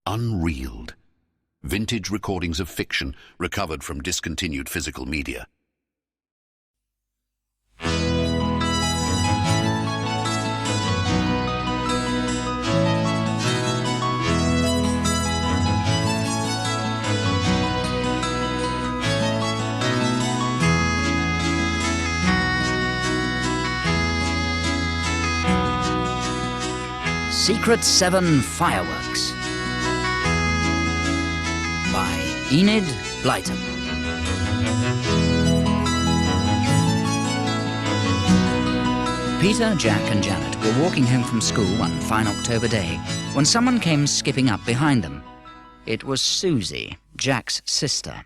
Unreeled. Vintage recordings of fiction recovered from discontinued physical media. Secret 7 Fireworks by Enid, Blyton. Peter, Jack and Janet were walking home from school one fine October day when someone came skipping up behind them. It was Susie, Jack's sister.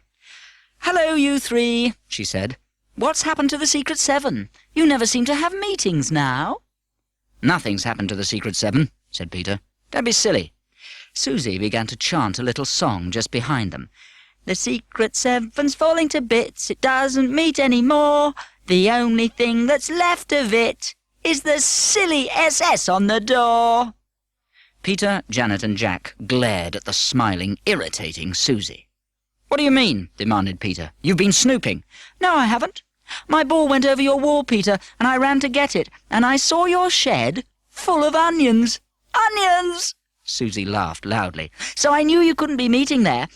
"Hello, you three," she said. "What's happened to the Secret 7? You never seem to have meetings now." "Nothing's happened to the Secret 7, said Peter. "Don't be silly." Susie began to chant a little song just behind them. "The Secret 7's falling to bits, it doesn't meet any more. The only thing that's left of it is the silly SS on the door." Peter, Janet and Jack glared at the smiling, irritating Susie. "What do you mean?" demanded Peter. "You've been snooping." "No, I haven't. My ball went over your wall, Peter, and I ran to get it, and I saw your shed full of onions." "Onions!" Susie laughed loudly. "So I knew you couldn't be meeting there.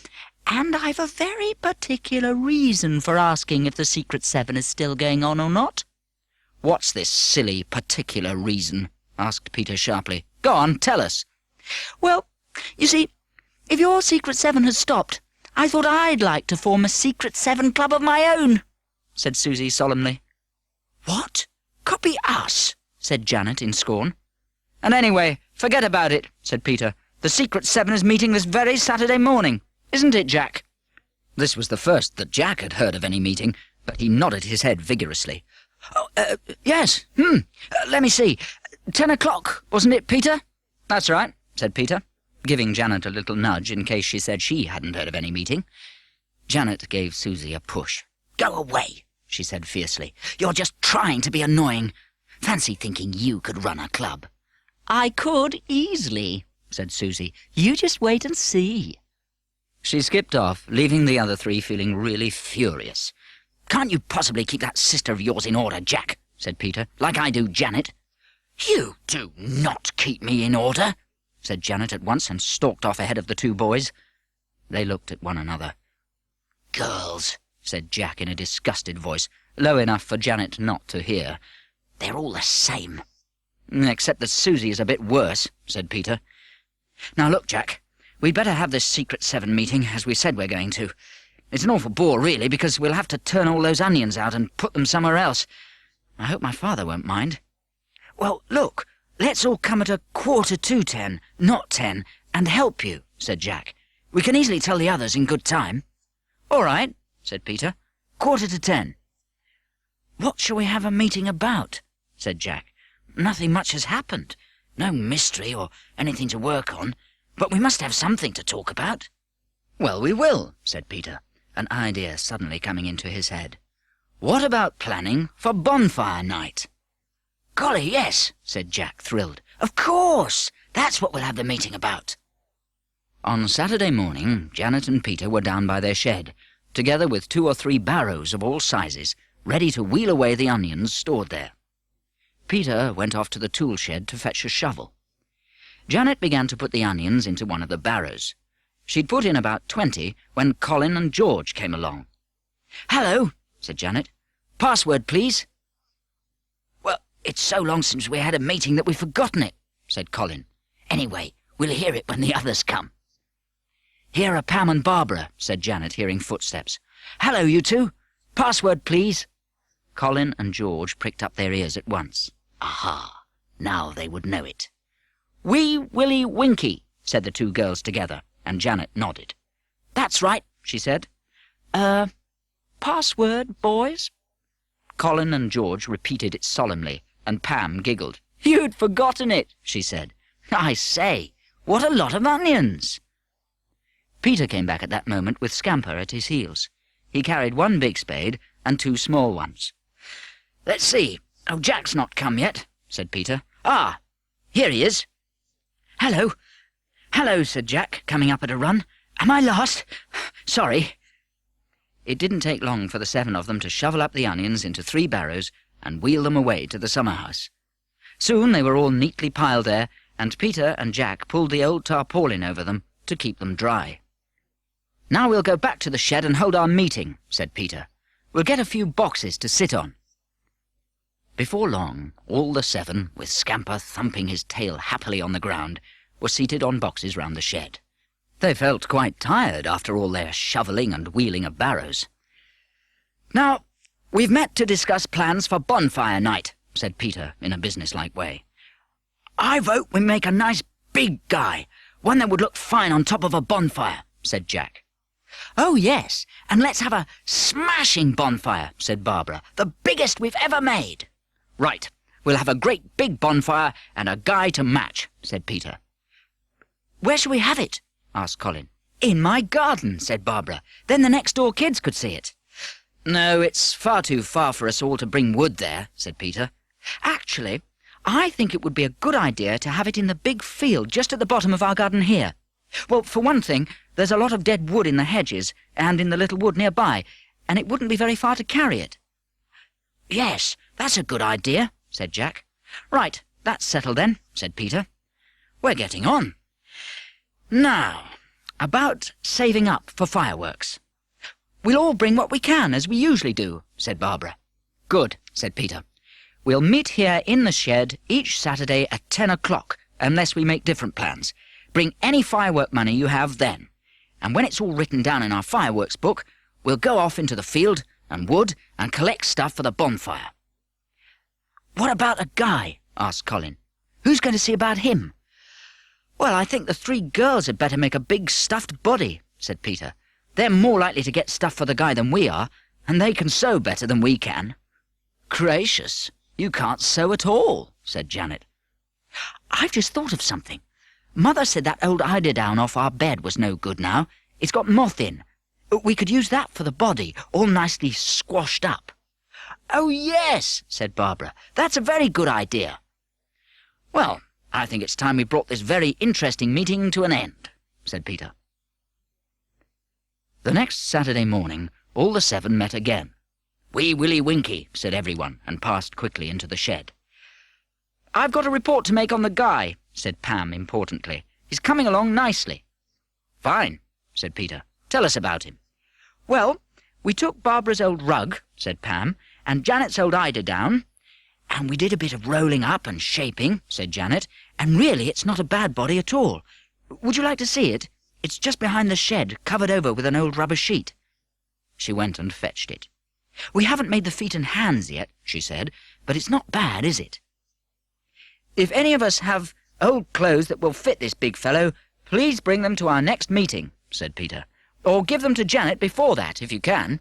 And I've a very particular reason for asking if the Secret 7 is still going on or not." "What's this silly particular reason?" asked Peter sharply. "Go on, tell us." "Well, you see, if your Secret 7 has stopped, I thought I'd like to form a Secret 7 club of my own," said Susie solemnly. "What? Copy us?" said Janet in scorn. "And anyway, forget about it," said Peter. "The Secret 7 is meeting this very Saturday morning. Isn't it, Jack?" This was the first that Jack had heard of any meeting, but he nodded his head vigorously. "Oh, yes. Let me see. 10 o'clock, wasn't it, Peter?" "That's right," said Peter, giving Janet a little nudge in case she said she hadn't heard of any meeting. Janet gave Susie a push. "Go away," she said fiercely. "You're just trying to be annoying. Fancy thinking you could run a club." "I could easily," said Susie. "You just wait and see." She skipped off, leaving the other three feeling really furious. "Can't you possibly keep that sister of yours in order, Jack?" said Peter, "like I do Janet." "You do not keep me in order," said Janet at once, and stalked off ahead of the two boys. They looked at one another. "Girls," said Jack in a disgusted voice, low enough for Janet not to hear. "They're all the same." "Except that Susie is a bit worse," said Peter. "Now look, Jack, we'd better have this Secret 7 meeting, as we said we're going to. It's an awful bore, really, because we'll have to turn all those onions out and put them somewhere else. I hope my father won't mind." "Well, look, let's all come at 10:15, not 10, and help you," said Jack. "We can easily tell the others in good time." "All right," said Peter. 10:15. "What shall we have a meeting about?" said Jack. "Nothing much has happened. No mystery or anything to work on. But we must have something to talk about." "Well, we will," said Peter, an idea suddenly coming into his head. "What about planning for bonfire night?" "Golly, yes," said Jack, thrilled. "Of course! That's what we'll have the meeting about." On Saturday morning, Janet and Peter were down by their shed, together with 2 or 3 barrows of all sizes, ready to wheel away the onions stored there. Peter went off to the tool shed to fetch a shovel. Janet began to put the onions into one of the barrows. She'd put in about 20 when Colin and George came along. "Hello," said Janet. "Password, please." "Well, it's so long since we had a meeting that we've forgotten it," said Colin. "Anyway, we'll hear it when the others come." "Here are Pam and Barbara," said Janet, hearing footsteps. "Hello, you two. Password, please." Colin and George pricked up their ears at once. Aha! Now they would know it. "Wee Willie Winky," said the two girls together, and Janet nodded. "That's right," she said. Password, boys?" Colin and George repeated it solemnly, and Pam giggled. "You'd forgotten it," she said. "I say, what a lot of onions!" Peter came back at that moment with Scamper at his heels. He carried 1 big spade and 2 small ones. "Let's see. Oh, Jack's not come yet," said Peter. "Ah, here he is." "Hello. "Hello," said Jack, coming up at a run. "Am I lost? Sorry." It didn't take long for the 7 of them to shovel up the onions into 3 barrows and wheel them away to the summer-house. Soon they were all neatly piled there, and Peter and Jack pulled the old tarpaulin over them to keep them dry. "Now we'll go back to the shed and hold our meeting," said Peter. "We'll get a few boxes to sit on." Before long, all the 7, with Scamper thumping his tail happily on the ground, were seated on boxes round the shed. They felt quite tired after all their shovelling and wheeling of barrows. "Now, we've met to discuss plans for bonfire night," said Peter in a businesslike way. "I vote we make a nice big guy, one that would look fine on top of a bonfire," said Jack. "Oh, yes, and let's have a smashing bonfire," said Barbara, "the biggest we've ever made." "Right, we'll have a great big bonfire and a guy to match," said Peter. "Where shall we have it?" asked Colin. "In my garden," said Barbara. "Then the next-door kids could see it." "No, it's far too far for us all to bring wood there," said Peter. "Actually, I think it would be a good idea to have it in the big field just at the bottom of our garden here. Well, for one thing, there's a lot of dead wood in the hedges and in the little wood nearby, and it wouldn't be very far to carry it." "Yes, that's a good idea," said Jack. "Right, that's settled then," said Peter. "We're getting on. Now, about saving up for fireworks." "We'll all bring what we can, as we usually do," said Barbara. "Good," said Peter. "We'll meet here in the shed each Saturday at 10 o'clock, unless we make different plans. Bring any firework money you have then, and when it's all written down in our fireworks book, we'll go off into the field and wood and collect stuff for the bonfire." "What about a guy?" asked Colin. "Who's going to see about him?" "Well, I think the 3 girls had better make a big stuffed body," said Peter. "They're more likely to get stuff for the guy than we are, and they can sew better than we can." "Gracious, you can't sew at all," said Janet. "I've just thought of something. Mother said that old eiderdown off our bed was no good now. It's got moth in. We could use that for the body, all nicely squashed up." "Oh, yes," said Barbara. "That's a very good idea." "Well, I think it's time we brought this very interesting meeting to an end," said Peter. The next Saturday morning, all the 7 met again. "Wee Willie Winky," said everyone, and passed quickly into the shed. "I've got a report to make on the guy," said Pam importantly. "He's coming along nicely." "Fine," said Peter. "Tell us about him." "Well, we took Barbara's old rug," said Pam, "and Janet's old eiderdown, and we did a bit of rolling up and shaping," said Janet, "and really it's not a bad body at all. Would you like to see it? It's just behind the shed, covered over with an old rubber sheet." She went and fetched it. "We haven't made the feet and hands yet," she said, "but it's not bad, is it?" "If any of us have old clothes that will fit this big fellow, please bring them to our next meeting," said Peter. "Or give them to Janet before that, if you can."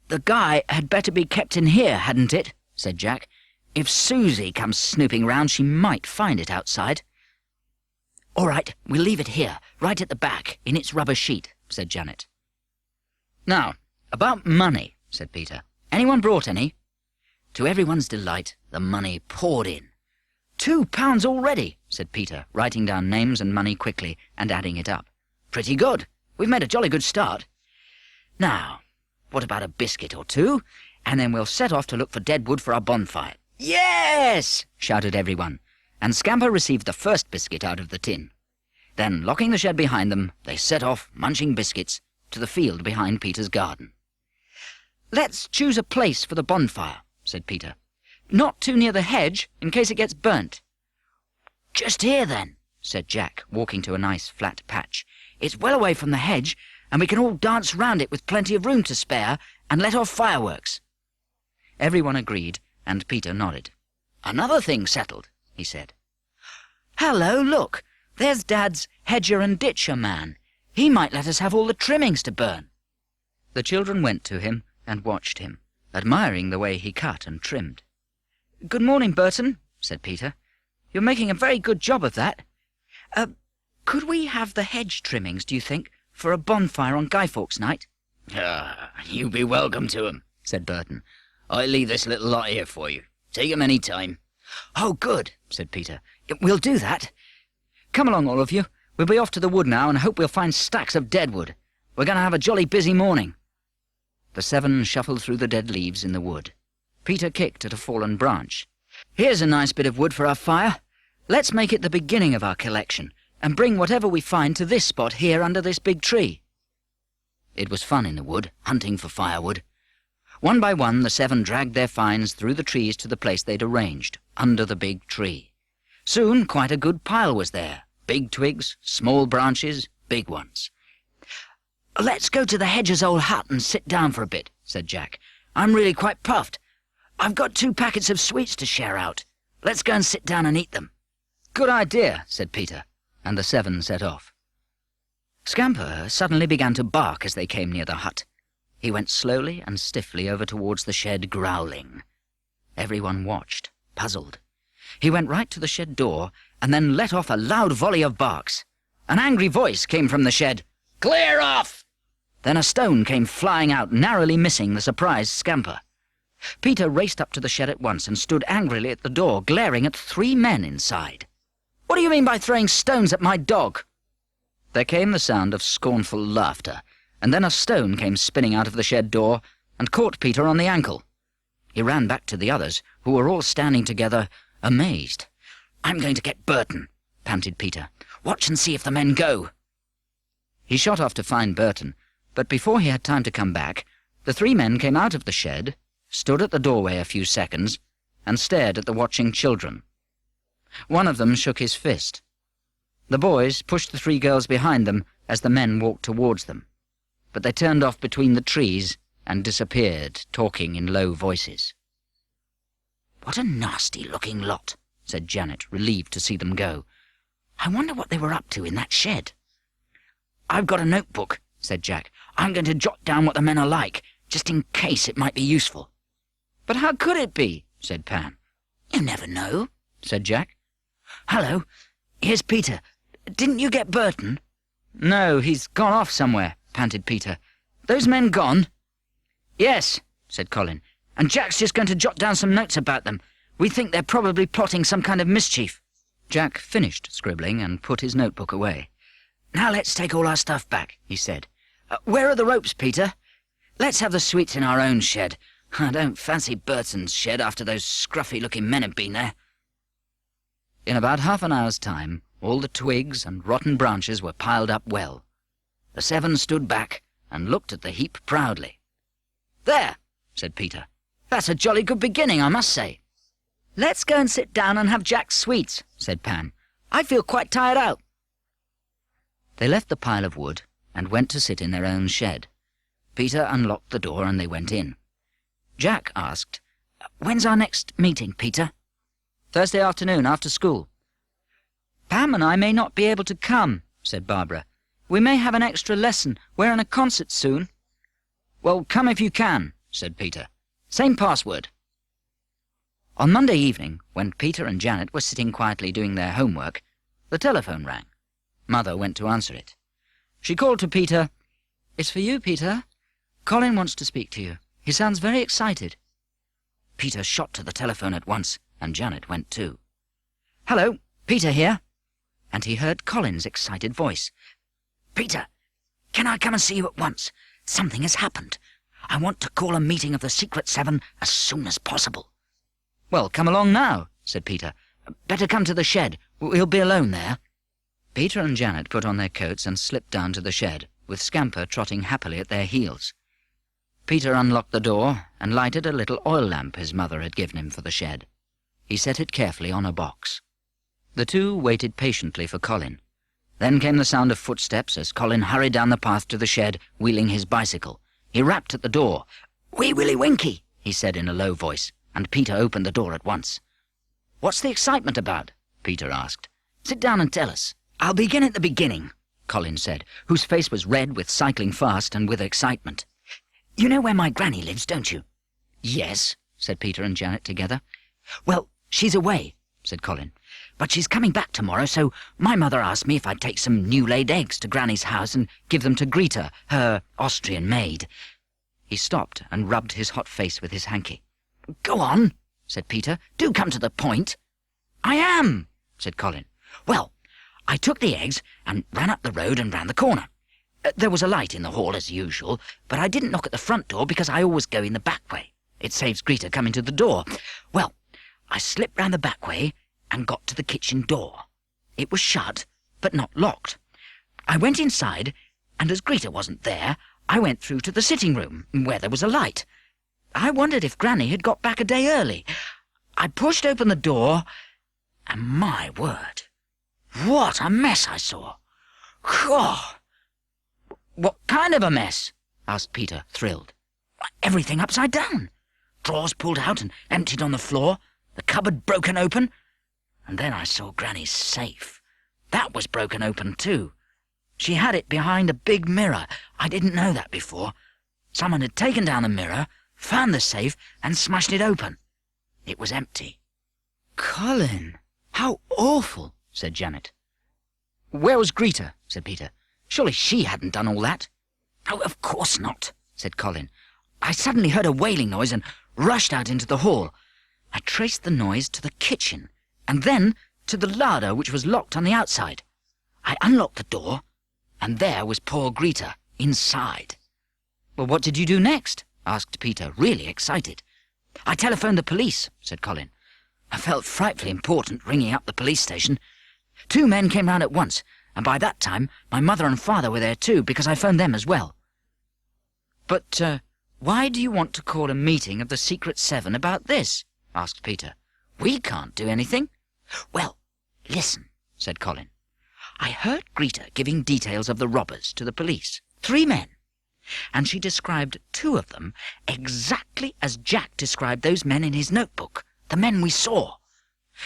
"The guy had better be kept in here, hadn't it?" said Jack. "If Susie comes snooping round, she might find it outside." "All right, we'll leave it here, right at the back, in its rubber sheet," said Janet. "Now, about money," said Peter. "Anyone brought any?" To everyone's delight, the money poured in. £2 already," said Peter, writing down names and money quickly and adding it up. "Pretty good. We've made a jolly good start. Now, what about a biscuit or 2, and then we'll set off to look for dead wood for our bonfire." "Yes!" shouted everyone, and Scamper received the first biscuit out of the tin. Then, locking the shed behind them, they set off, munching biscuits, to the field behind Peter's garden. "Let's choose a place for the bonfire," said Peter. "Not too near the hedge, in case it gets burnt." "Just here, then," said Jack, walking to a nice flat patch. "It's well away from the hedge, and we can all dance round it with plenty of room to spare, and let off fireworks." Everyone agreed, and Peter nodded. "Another thing settled," he said. "Hello, look! There's Dad's hedger and ditcher man. He might let us have all the trimmings to burn." The children went to him and watched him, admiring the way he cut and trimmed. "Good morning, Burton," said Peter. "You're making a very good job of that. Could we have the hedge trimmings, do you think, for a bonfire on Guy Fawkes night?" You be welcome to 'em, said Burton. "I'll leave this little lot here for you. Take 'em any time." "Oh, good," said Peter. "We'll do that. Come along, all of you. We'll be off to the wood now and hope we'll find stacks of deadwood. We're going to have a jolly busy morning." The 7 shuffled through the dead leaves in the wood. Peter kicked at a fallen branch. "Here's a nice bit of wood for our fire. Let's make it the beginning of our collection and bring whatever we find to this spot here under this big tree." It was fun in the wood, hunting for firewood. One by one, the 7 dragged their finds through the trees to the place they'd arranged, under the big tree. Soon quite a good pile was there. Big twigs, small branches, big ones. "Let's go to the hedger's old hut and sit down for a bit," said Jack. "I'm really quite puffed. I've got 2 packets of sweets to share out. Let's go and sit down and eat them." "Good idea," said Peter, and the 7 set off. Scamper suddenly began to bark as they came near the hut. He went slowly and stiffly over towards the shed, growling. Everyone watched, puzzled. He went right to the shed door and then let off a loud volley of barks. An angry voice came from the shed. "Clear off!" Then a stone came flying out, narrowly missing the surprised Scamper. Peter raced up to the shed at once and stood angrily at the door, glaring at 3 men inside. "What do you mean by throwing stones at my dog?" There came the sound of scornful laughter, and then a stone came spinning out of the shed door and caught Peter on the ankle. He ran back to the others, who were all standing together, amazed. "I'm going to get Blyton," panted Peter. "Watch and see if the men go." He shot off to find Blyton, but before he had time to come back, the 3 men came out of the shed, stood at the doorway a few seconds, and stared at the watching children. One of them shook his fist. The boys pushed the 3 girls behind them as the men walked towards them, but they turned off between the trees and disappeared, talking in low voices. "What a nasty-looking lot," said Janet, relieved to see them go. "I wonder what they were up to in that shed." "I've got a notebook," said Jack. "I'm going to jot down what the men are like, just in case it might be useful." "But how could it be?" said Pam. "You never know," said Jack. "Hello, here's Peter. Didn't you get Blyton?" "No, he's gone off somewhere," panted Peter. "Those men gone?" "Yes," said Colin, "and Jack's just going to jot down some notes about them. We think they're probably plotting some kind of mischief." Jack finished scribbling and put his notebook away. "Now let's take all our stuff back," he said. "Where are the ropes, Peter? Let's have the sweets in our own shed. I don't fancy Blyton's shed after those scruffy-looking men have been there." In about half an hour's time, all the twigs and rotten branches were piled up well. The 7 stood back and looked at the heap proudly. "There," said Peter. "That's a jolly good beginning, I must say." "Let's go and sit down and have Jack's sweets," said Pam. "I feel quite tired out." They left the pile of wood and went to sit in their own shed. Peter unlocked the door and they went in. Jack asked, "When's our next meeting, Peter?" "Thursday afternoon, after school." "Pam and I may not be able to come," said Barbara. "We may have an extra lesson. We're in a concert soon." "Well, come if you can," said Peter. "Same password." On Monday evening, when Peter and Janet were sitting quietly doing their homework, the telephone rang. Mother went to answer it. She called to Peter. "It's for you, Peter. Colin wants to speak to you. He sounds very excited." Peter shot to the telephone at once, and Janet went too. "Hello, Peter here." And he heard Colin's excited voice. "Peter, can I come and see you at once? Something has happened. I want to call a meeting of the Secret 7 as soon as possible." "Well, come along now," said Peter. "Better come to the shed. We'll be alone there." Peter and Janet put on their coats and slipped down to the shed, with Scamper trotting happily at their heels. Peter unlocked the door and lighted a little oil lamp his mother had given him for the shed. He set it carefully on a box. The 2 waited patiently for Colin. Then came the sound of footsteps as Colin hurried down the path to the shed, wheeling his bicycle. He rapped at the door. "Wee Willie Winky," he said in a low voice, and Peter opened the door at once. "What's the excitement about?" Peter asked. "Sit down and tell us." "I'll begin at the beginning," Colin said, whose face was red with cycling fast and with excitement. "You know where my granny lives, don't you?" "Yes," said Peter and Janet together. "Well, she's away," said Colin. "But she's coming back tomorrow, so my mother asked me if I'd take some new-laid eggs to Granny's house and give them to Greta, her Austrian maid." He stopped and rubbed his hot face with his hanky. "Go on," said Peter. "Do come to the point." "I am," said Colin. "Well, I took the eggs and ran up the road and round the corner. There was a light in the hall as usual, but I didn't knock at the front door because I always go in the back way. It saves Greta coming to the door. Well, I slipped round the back way and got to the kitchen door. It was shut, but not locked. I went inside, and as Greta wasn't there, I went through to the sitting room, where there was a light. I wondered if Granny had got back a day early. I pushed open the door, and my word, what a mess I saw. Oh, what kind of a mess? Asked Peter, thrilled. Everything upside down. Drawers pulled out and emptied on the floor, the cupboard broken open, and then I saw Granny's safe. That was broken open too. She had it behind a big mirror. I didn't know that before. Someone had taken down the mirror, found the safe, and smashed it open. It was empty. Colin, how awful, said Janet. Where was Greta? Said Peter. Surely she hadn't done all that. Oh, of course not, said Colin. I suddenly heard a wailing noise and rushed out into the hall. I traced the noise to the kitchen, and then to the larder, which was locked on the outside. I unlocked the door, and there was poor Greta inside. Well, what did you do next? Asked Peter, really excited. I telephoned the police, said Colin. I felt frightfully important ringing up the police station. 2 men came round at once, and by that time my mother and father were there too, because I phoned them as well. But why do you want to call a meeting of the Secret Seven about this? Asked Peter. We can't do anything. Well, listen, said Colin. I heard Greta giving details of the robbers to the police. 3 men. And she described 2 of them exactly as Jack described those men in his notebook, the men we saw.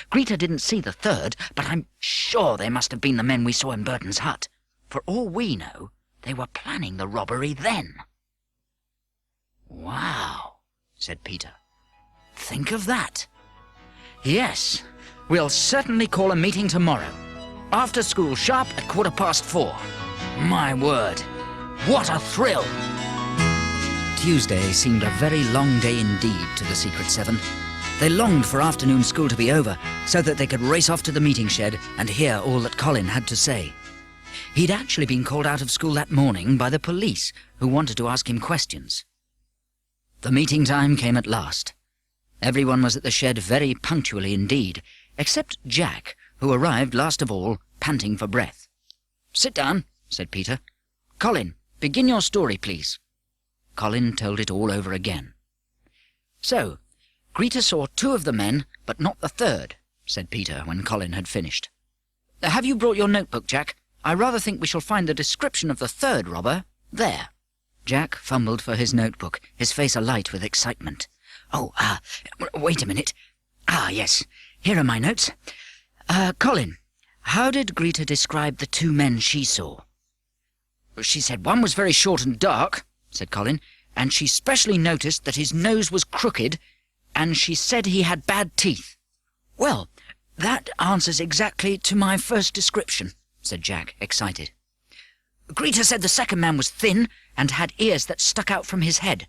Greta didn't see the 3rd, but I'm sure they must have been the men we saw in Blyton's hut. For all we know, they were planning the robbery then. Wow, said Peter. Think of that. Yes, we'll certainly call a meeting tomorrow. After school sharp at 4:15. My word, what a thrill! Tuesday seemed a very long day indeed to the Secret Seven. They longed for afternoon school to be over so that they could race off to the meeting shed and hear all that Colin had to say. He'd actually been called out of school that morning by the police, who wanted to ask him questions. The meeting time came at last. Everyone was at the shed very punctually indeed, except Jack, who arrived last of all, panting for breath. "Sit down," said Peter. "Colin, begin your story, please." Colin told it all over again. "So, Greta saw 2 of the men, but not the 3rd, said Peter when Colin had finished. "Have you brought your notebook, Jack? I rather think we shall find the description of the 3rd robber there." Jack fumbled for his notebook, his face alight with excitement. Wait a minute. Yes, here are my notes. Colin, how did Greta describe the 2 men she saw?" "She said one was very short and dark," said Colin, "and she specially noticed that his nose was crooked, and she said he had bad teeth." "Well, that answers exactly to my first description," said Jack, excited. "Greta said the second man was thin and had ears that stuck out from his head.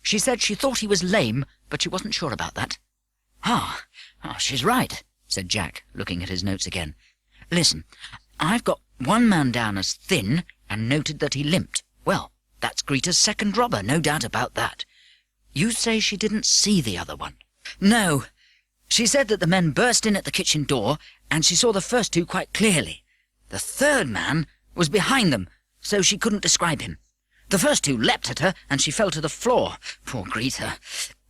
She said she thought he was lame, but she wasn't sure about that." She's right," said Jack, looking at his notes again. "Listen, I've got one man down as thin and noted that he limped. Well, that's Greta's second robber, no doubt about that. You say she didn't see the other one?" "No. She said that the men burst in at the kitchen door, and she saw the first 2 quite clearly. The 3rd man was behind them, so she couldn't describe him. The first 2 leapt at her, and she fell to the floor. Poor Greta.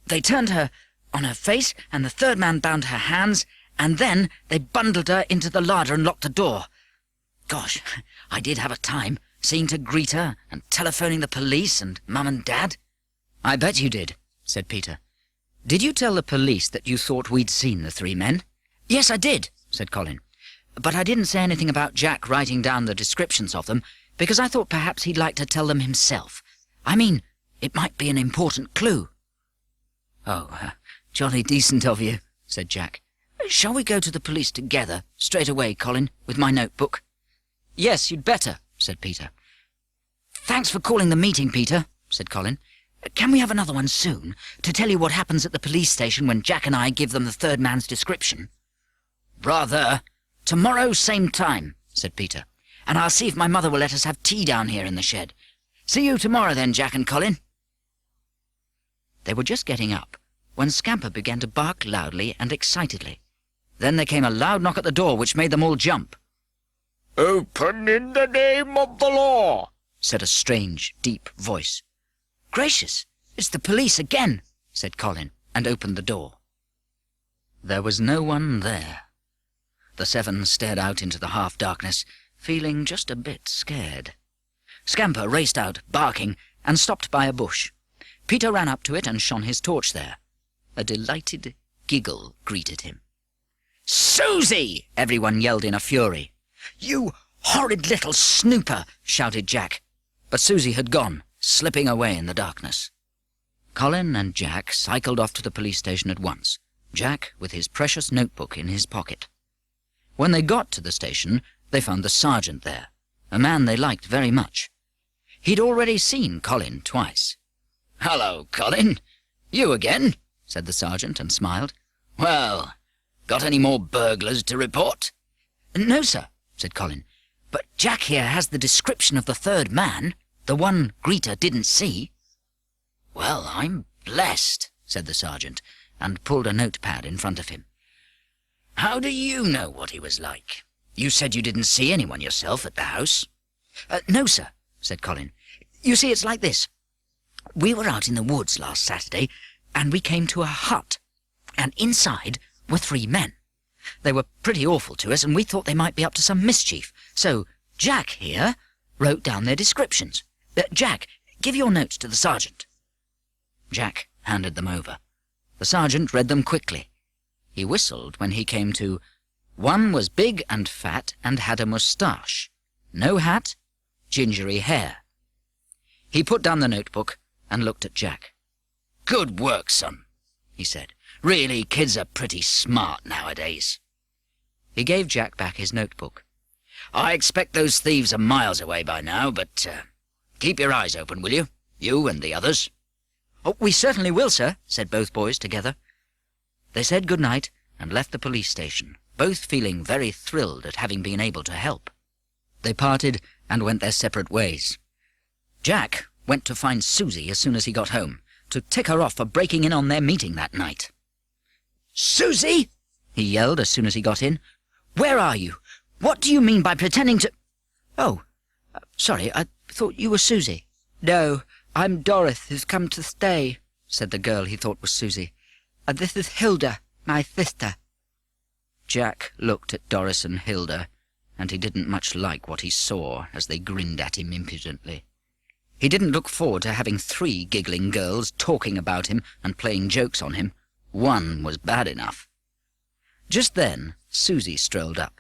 They turned her on her face, and the 3rd man bound her hands, and then they bundled her into the larder and locked the door. Gosh, I did have a time, seeing to Greta and telephoning the police and Mum and Dad." "I bet you did," said Peter. "Did you tell the police that you thought we'd seen the 3 men?" "Yes, I did," said Colin. "But I didn't say anything about Jack writing down the descriptions of them, because I thought perhaps he'd like to tell them himself. I mean, it might be an important clue." Jolly decent of you," said Jack. "Shall we go to the police together, straight away, Colin, with my notebook?" "Yes, you'd better," said Peter. "Thanks for calling the meeting, Peter," said Colin. "Can we have another one soon, to tell you what happens at the police station when Jack and I give them the 3rd man's description?" "Rather. Tomorrow, same time," said Peter. "And I'll see if my mother will let us have tea down here in the shed. See you tomorrow then, Jack and Colin." They were just getting up when Scamper began to bark loudly and excitedly. Then there came a loud knock at the door which made them all jump. "Open in the name of the law," said a strange, deep voice. "Gracious, it's the police again," said Colin, and opened the door. There was no one there. The seven stared out into the half-darkness, feeling just a bit scared. Scamper raced out, barking, and stopped by a bush. Peter ran up to it and shone his torch there. A delighted giggle greeted him. "Susie!" everyone yelled in a fury. "You horrid little snooper!" shouted Jack. But Susie had gone, slipping away in the darkness. Colin and Jack cycled off to the police station at once, Jack with his precious notebook in his pocket. When they got to the station, they found the sergeant there, a man they liked very much. He'd already seen Colin twice. "Hello, Colin. You again?" said the sergeant, and smiled. "Well, got any more burglars to report?" "No, sir," said Colin. "But Jack here has the description of the third man, the one Greta didn't see." "Well, I'm blessed," said the sergeant, and pulled a notepad in front of him. "How do you know what he was like? You said you didn't see anyone yourself at the house." "No, sir," said Colin. "You see, it's like this. We were out in the woods last Saturday, and we came to a hut, and inside were 3 men. They were pretty awful to us, and we thought they might be up to some mischief. So Jack here wrote down their descriptions. Jack, give your notes to the sergeant." Jack handed them over. The sergeant read them quickly. He whistled when he came to, "One was big and fat and had a moustache. No hat, gingery hair." He put down the notebook and looked at Jack. "Good work, son," he said. "Really, kids are pretty smart nowadays." He gave Jack back his notebook. "I expect those thieves are miles away by now, but keep your eyes open, will you? You and the others." "Oh, we certainly will, sir," said both boys together. They said good night and left the police station, both feeling very thrilled at having been able to help. They parted and went their separate ways. Jack went to find Susie as soon as he got home, to tick her off for breaking in on their meeting that night. "Susie!" he yelled as soon as he got in. "Where are you? What do you mean by pretending to—" "Oh, sorry, I thought you were Susie." "No, I'm Doris, who's come to stay," said the girl he thought was Susie. "This is Hilda, my sister." Jack looked at Doris and Hilda, and he didn't much like what he saw as they grinned at him impudently. He didn't look forward to having 3 giggling girls talking about him and playing jokes on him. 1 was bad enough. Just then, Susie strolled up.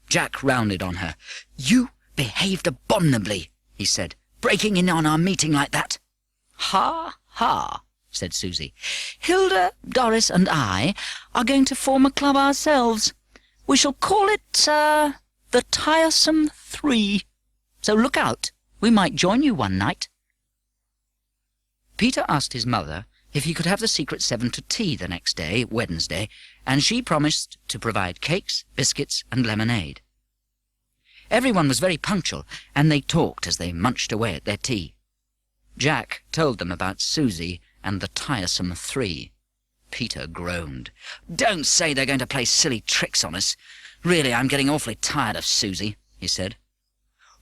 Jack rounded on her. "You behaved abominably," he said, "breaking in on our meeting like that." "Ha, ha," said Susie. "Hilda, Doris and I are going to form a club ourselves. We shall call it, the Tiresome 3. So look out. We might join you one night." Peter asked his mother if he could have the Secret 7 to tea the next day, Wednesday, and she promised to provide cakes, biscuits, and lemonade. Everyone was very punctual, and they talked as they munched away at their tea. Jack told them about Susie and the Tiresome 3. Peter groaned. "Don't say they're going to play silly tricks on us. Really, I'm getting awfully tired of Susie," he said.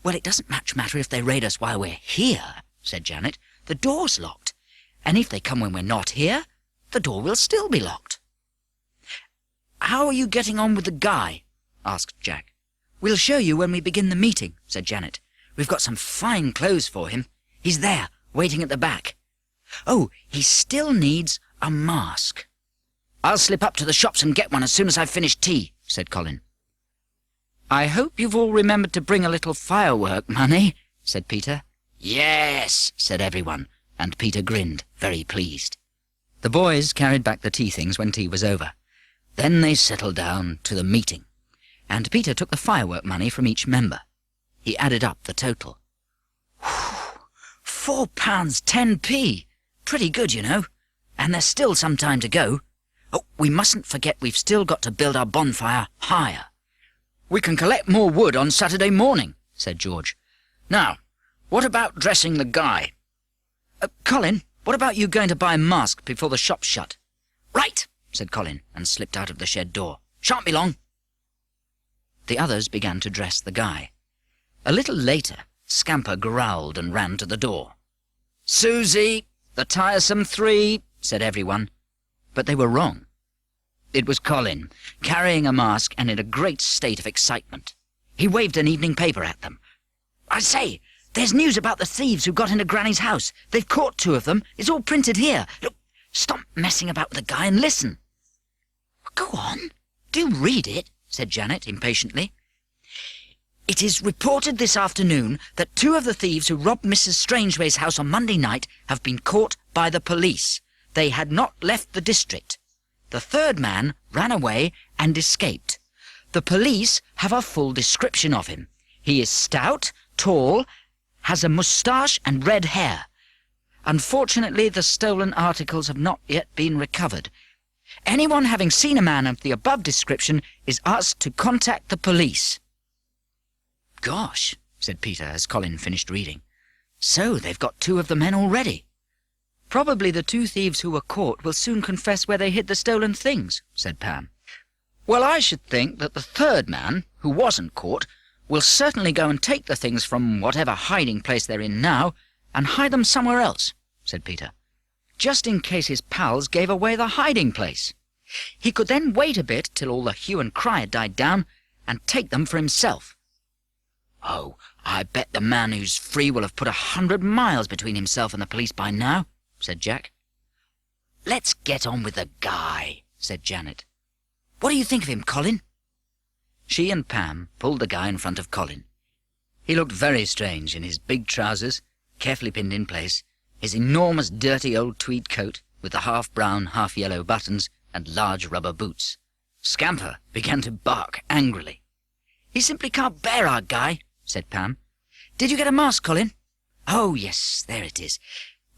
"Well, it doesn't much matter if they raid us while we're here," said Janet. "The door's locked, and if they come when we're not here, the door will still be locked." "How are you getting on with the guy?" asked Jack. "We'll show you when we begin the meeting," said Janet. "We've got some fine clothes for him. He's there, waiting at the back. Oh, he still needs a mask." "I'll slip up to the shops and get one as soon as I've finished tea," said Colin. "I hope you've all remembered to bring a little firework money," said Peter. "Yes," said everyone, and Peter grinned, very pleased. The boys carried back the tea things when tea was over. Then they settled down to the meeting, and Peter took the firework money from each member. He added up the total. £4 10p. Pretty good, you know. And there's still some time to go. Oh, we mustn't forget we've still got to build our bonfire higher. We can collect more wood on Saturday morning, said George. Now, what about dressing the guy? Colin, what about you going to buy a mask before the shop's shut? Right, said Colin, and slipped out of the shed door. Shan't be long. The others began to dress the guy. A little later, Scamper growled and ran to the door. Susie, the tiresome three, said everyone. But they were wrong. It was Colin, carrying a mask and in a great state of excitement. He waved an evening paper at them. I say, there's news about the thieves who got into Granny's house. They've caught 2 of them. It's all printed here. Look, stop messing about with the guy and listen. Go on. Do read it, said Janet impatiently. It is reported this afternoon that 2 of the thieves who robbed Mrs. Strangeway's house on Monday night have been caught by the police. They had not left the district. The 3rd man ran away and escaped. The police have a full description of him. He is stout, tall, has a moustache and red hair. Unfortunately, the stolen articles have not yet been recovered. Anyone having seen a man of the above description is asked to contact the police. Gosh, said Peter as Colin finished reading. So they've got 2 of the men already. Probably the 2 thieves who were caught will soon confess where they hid the stolen things, said Pam. Well, I should think that the 3rd man, who wasn't caught, will certainly go and take the things from whatever hiding place they're in now and hide them somewhere else, said Peter, just in case his pals gave away the hiding place. He could then wait a bit till all the hue and cry had died down and take them for himself. Oh, I bet the man who's free will have put 100 miles between himself and the police by now, said Jack. Let's get on with the guy, said Janet. What do you think of him, Colin? She and Pam pulled the guy in front of Colin. He looked very strange in his big trousers, carefully pinned in place, his enormous dirty old tweed coat with the half-brown, half-yellow buttons and large rubber boots. Scamper began to bark angrily. He simply can't bear our guy, said Pam. Did you get a mask, Colin? Oh, yes, there it is.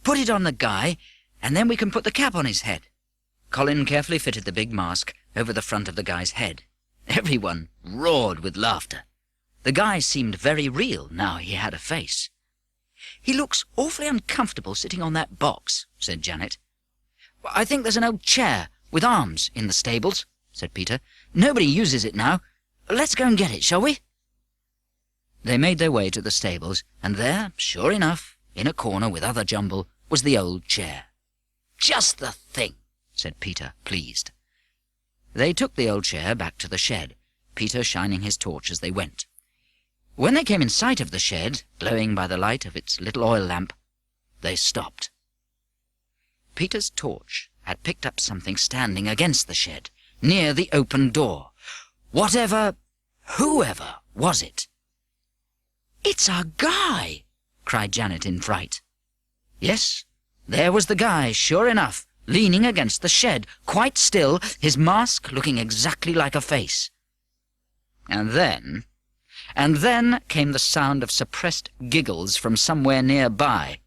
Put it on the guy, and then we can put the cap on his head. Colin carefully fitted the big mask over the front of the guy's head. Everyone roared with laughter. The guy seemed very real now he had a face. He looks awfully uncomfortable sitting on that box, said Janet. I think there's an old chair with arms in the stables, said Peter. Nobody uses it now. Let's go and get it, shall we? They made their way to the stables, and there, sure enough, in a corner with other jumble, was the old chair. Just the thing, said Peter, pleased. They took the old chair back to the shed, Peter shining his torch as they went. When they came in sight of the shed, glowing by the light of its little oil lamp, they stopped. Peter's torch had picked up something standing against the shed, near the open door. Whoever was it? It's our guy, cried Janet in fright. Yes, there was the guy, sure enough, leaning against the shed, quite still, his mask looking exactly like a face. And then came the sound of suppressed giggles from somewhere nearby.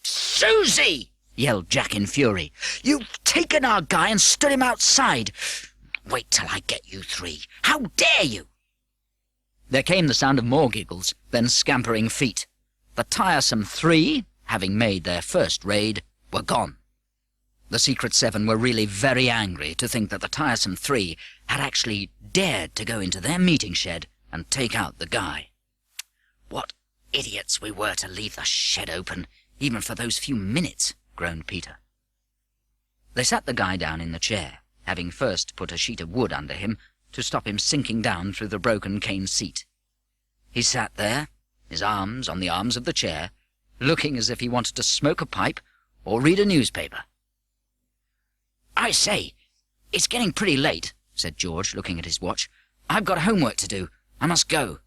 "Susie!" yelled Jack in fury. "You've taken our guy and stood him outside. Wait till I get you 3. How dare you!" There came the sound of more giggles, then scampering feet. The tiresome 3, having made their first raid, were gone. The Secret 7 were really very angry to think that the tiresome 3 had actually dared to go into their meeting shed and take out the guy. What idiots we were to leave the shed open, even for those few minutes, groaned Peter. They sat the guy down in the chair, having first put a sheet of wood under him to stop him sinking down through the broken cane seat. He sat there, his arms on the arms of the chair, looking as if he wanted to smoke a pipe or read a newspaper. "I say, it's getting pretty late," said George, looking at his watch. "I've got homework to do. I must go."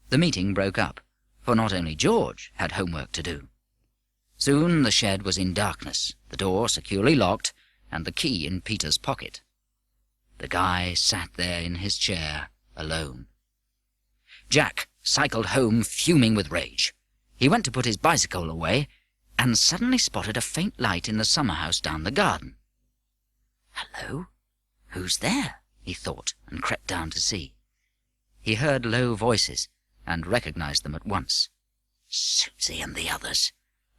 The meeting broke up, for not only George had homework to do. Soon the shed was in darkness, the door securely locked, and the key in Peter's pocket. The guy sat there in his chair, alone. Jack cycled home fuming with rage. He went to put his bicycle away, and suddenly spotted a faint light in the summer house down the garden. "Hello, who's there?" he thought, and crept down to see. He heard low voices and recognized them at once. "Susie and the others.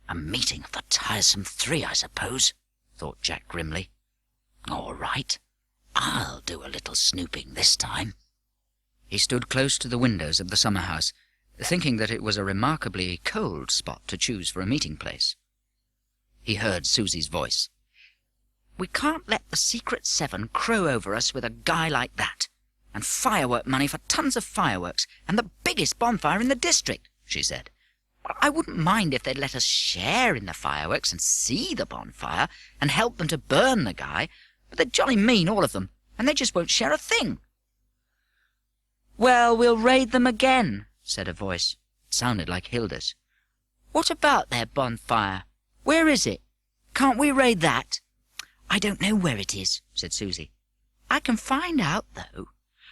A meeting of the tiresome three, I suppose," thought Jack grimly. "All right, I'll do a little snooping this time." He stood close to the windows of the summer house, thinking that it was a remarkably cold spot to choose for a meeting place. He heard Susie's voice. "We can't let the Secret Seven crow over us with a guy like that, and firework money for tons of fireworks, and the biggest bonfire in the district," she said. "I wouldn't mind if they'd let us share in the fireworks and see the bonfire and help them to burn the guy, but they're jolly mean, all of them, and they just won't share a thing." "Well, we'll raid them again," said a voice. It sounded like Hilda's. "What about their bonfire? Where is it? Can't we raid that?" "I don't know where it is," said Susie. "I can find out, though.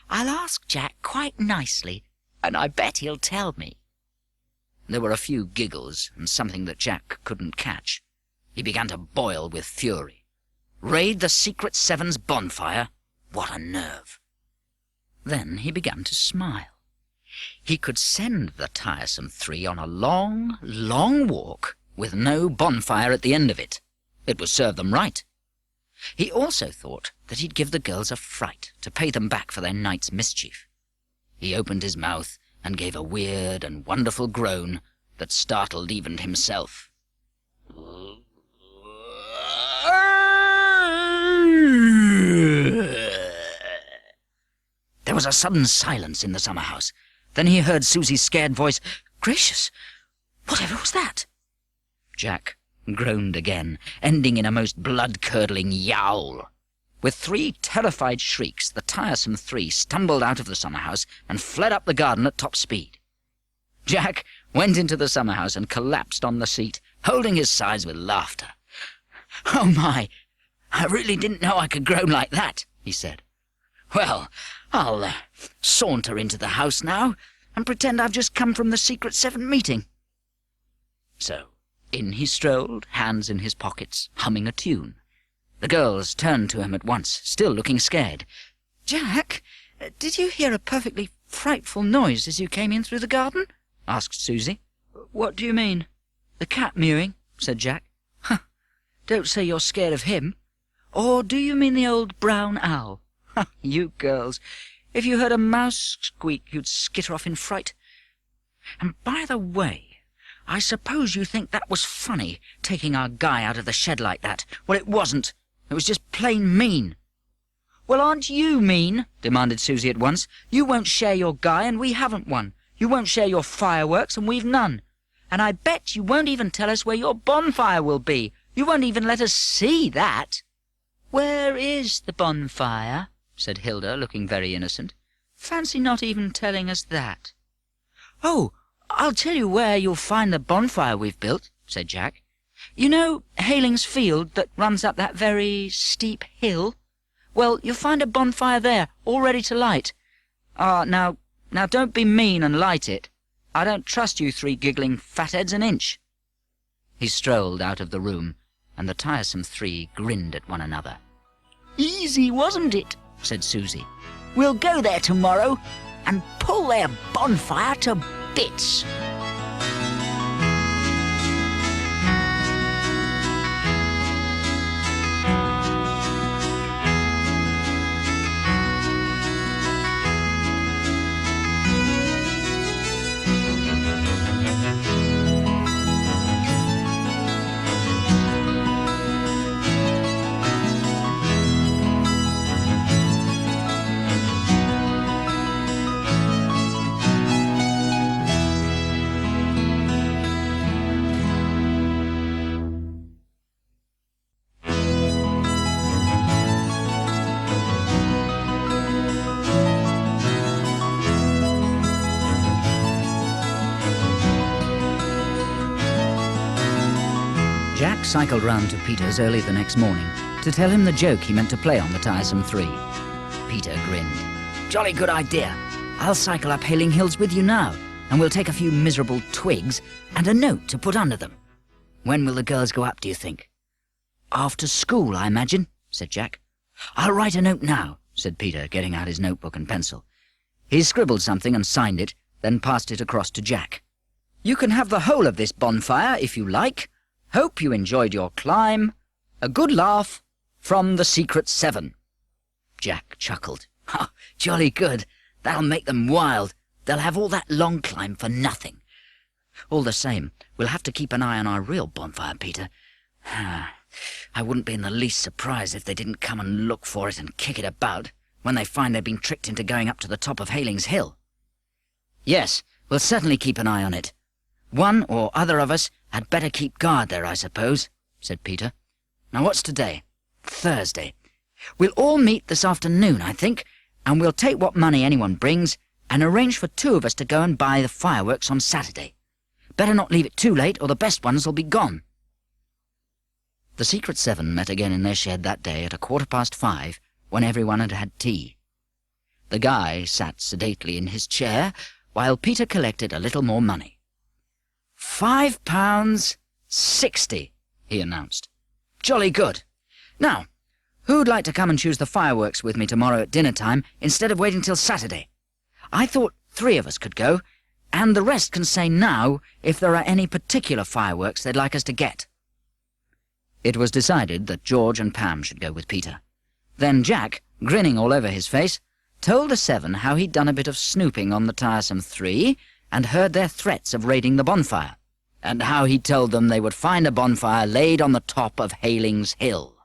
I'll ask Jack quite nicely, and I bet he'll tell me." There were a few giggles and something that Jack couldn't catch. He began to boil with fury. Raid the Secret Seven's bonfire? What a nerve! Then he began to smile. He could send the tiresome three on a long, long walk with no bonfire at the end of it. It would serve them right. He also thought that he'd give the girls a fright to pay them back for their night's mischief. He opened his mouth and gave a weird and wonderful groan that startled even himself. There was a sudden silence in the summer house. Then he heard Susie's scared voice. "Gracious! Whatever was that?" Jack groaned again, ending in a most blood-curdling yowl. With 3 terrified shrieks, the tiresome three stumbled out of the summer house and fled up the garden at top speed. Jack went into the summer house and collapsed on the seat, holding his sides with laughter. "Oh my, I really didn't know I could groan like that," he said. "Well, I'll saunter into the house now and pretend I've just come from the Secret Seven meeting." So in he strolled, hands in his pockets, humming a tune. The girls turned to him at once, still looking scared. "Jack, did you hear a perfectly frightful noise as you came in through the garden?" asked Susie. "What do you mean?" "The cat mewing," said Jack. "Huh, don't say you're scared of him. Or do you mean the old brown owl? Huh, you girls, if you heard a mouse squeak, you'd skitter off in fright. And by the way, I suppose you think that was funny, taking our guy out of the shed like that. Well, it wasn't. It was just plain mean." "Well, aren't you mean?" demanded Susie at once. "You won't share your guy, and we haven't one. You won't share your fireworks, and we've none. And I bet you won't even tell us where your bonfire will be. You won't even let us see that." "Where is the bonfire?" said Hilda, looking very innocent. "Fancy not even telling us that." "Oh, I'll tell you where you'll find the bonfire we've built," said Jack. "You know Haling's field that runs up that very steep hill? Well, you'll find a bonfire there, all ready to light. Now don't be mean and light it. I don't trust you 3 giggling fatheads an inch." He strolled out of the room, and the tiresome 3 grinned at one another. "Easy, wasn't it?" said Susie. "We'll go there tomorrow and pull their bonfire to bits." Jack cycled round to Peter's early the next morning to tell him the joke he meant to play on the tiresome 3. Peter grinned. "Jolly good idea. I'll cycle up Haling Hills with you now, and we'll take a few miserable twigs and a note to put under them. When will the girls go up, do you think?" "After school, I imagine," said Jack. "I'll write a note now," said Peter, getting out his notebook and pencil. He scribbled something and signed it, then passed it across to Jack. "You can have the whole of this bonfire if you like. Hope you enjoyed your climb. A good laugh from the Secret Seven." Jack chuckled. "Ha, jolly good. That'll make them wild. They'll have all that long climb for nothing. All the same, we'll have to keep an eye on our real bonfire, Peter. I wouldn't be in the least surprised if they didn't come and look for it and kick it about when they find they've been tricked into going up to the top of Haling's Hill." "Yes, we'll certainly keep an eye on it. One or other of us had better keep guard there, I suppose," said Peter. "Now what's today? Thursday. We'll all meet this afternoon, I think, and we'll take what money anyone brings and arrange for 2 of us to go and buy the fireworks on Saturday. Better not leave it too late, or the best ones will be gone." The Secret Seven met again in their shed that day at 5:15, when everyone had had tea. The guy sat sedately in his chair, while Peter collected a little more money. £5.60, he announced. "Jolly good. Now, who'd like to come and choose the fireworks with me tomorrow at dinner time instead of waiting till Saturday? I thought 3 of us could go, and the rest can say now if there are any particular fireworks they'd like us to get." It was decided that George and Pam should go with Peter. Then Jack, grinning all over his face, told the 7 how he'd done a bit of snooping on the tiresome 3 and heard their threats of raiding the bonfire, and how he'd told them they would find a bonfire laid on the top of Haling's Hill.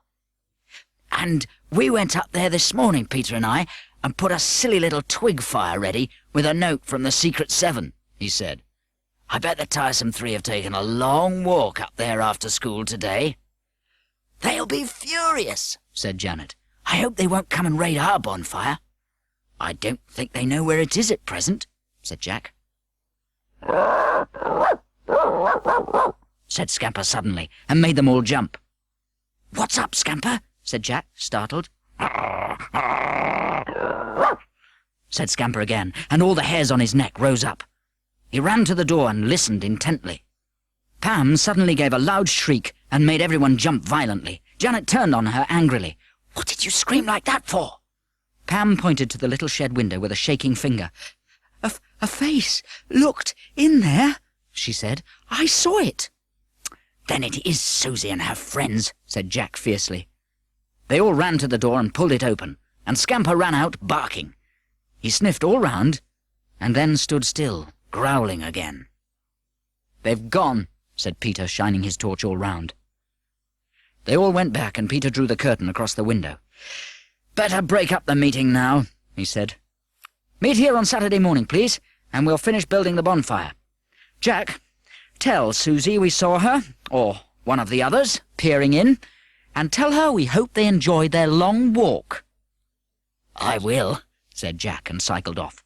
"And we went up there this morning, Peter and I, and put a silly little twig fire ready with a note from the Secret Seven," he said. "I bet the tiresome 3 have taken a long walk up there after school today." "They'll be furious," said Janet. "I hope they won't come and raid our bonfire." "I don't think they know where it is at present," said Jack. said Scamper suddenly, and made them all jump. "What's up, Scamper?" said Jack, startled. said Scamper again, and all the hairs on his neck rose up. He ran to the door and listened intently. Pam suddenly gave a loud shriek and made everyone jump violently. Janet turned on her angrily. "What did you scream like that for?" Pam pointed to the little shed window with a shaking finger. A face looked in there," she said. "I saw it." "Then it is Susie and her friends," said Jack fiercely. They all ran to the door and pulled it open, and Scamper ran out, barking. He sniffed all round, and then stood still, growling again. "They've gone," said Peter, shining his torch all round. They all went back, and Peter drew the curtain across the window. "Better break up the meeting now," he said. "Meet here on Saturday morning, please, and we'll finish building the bonfire. Jack, tell Susie we saw her, or one of the others, peering in, and tell her we hope they enjoyed their long walk." "I will," said Jack, and cycled off.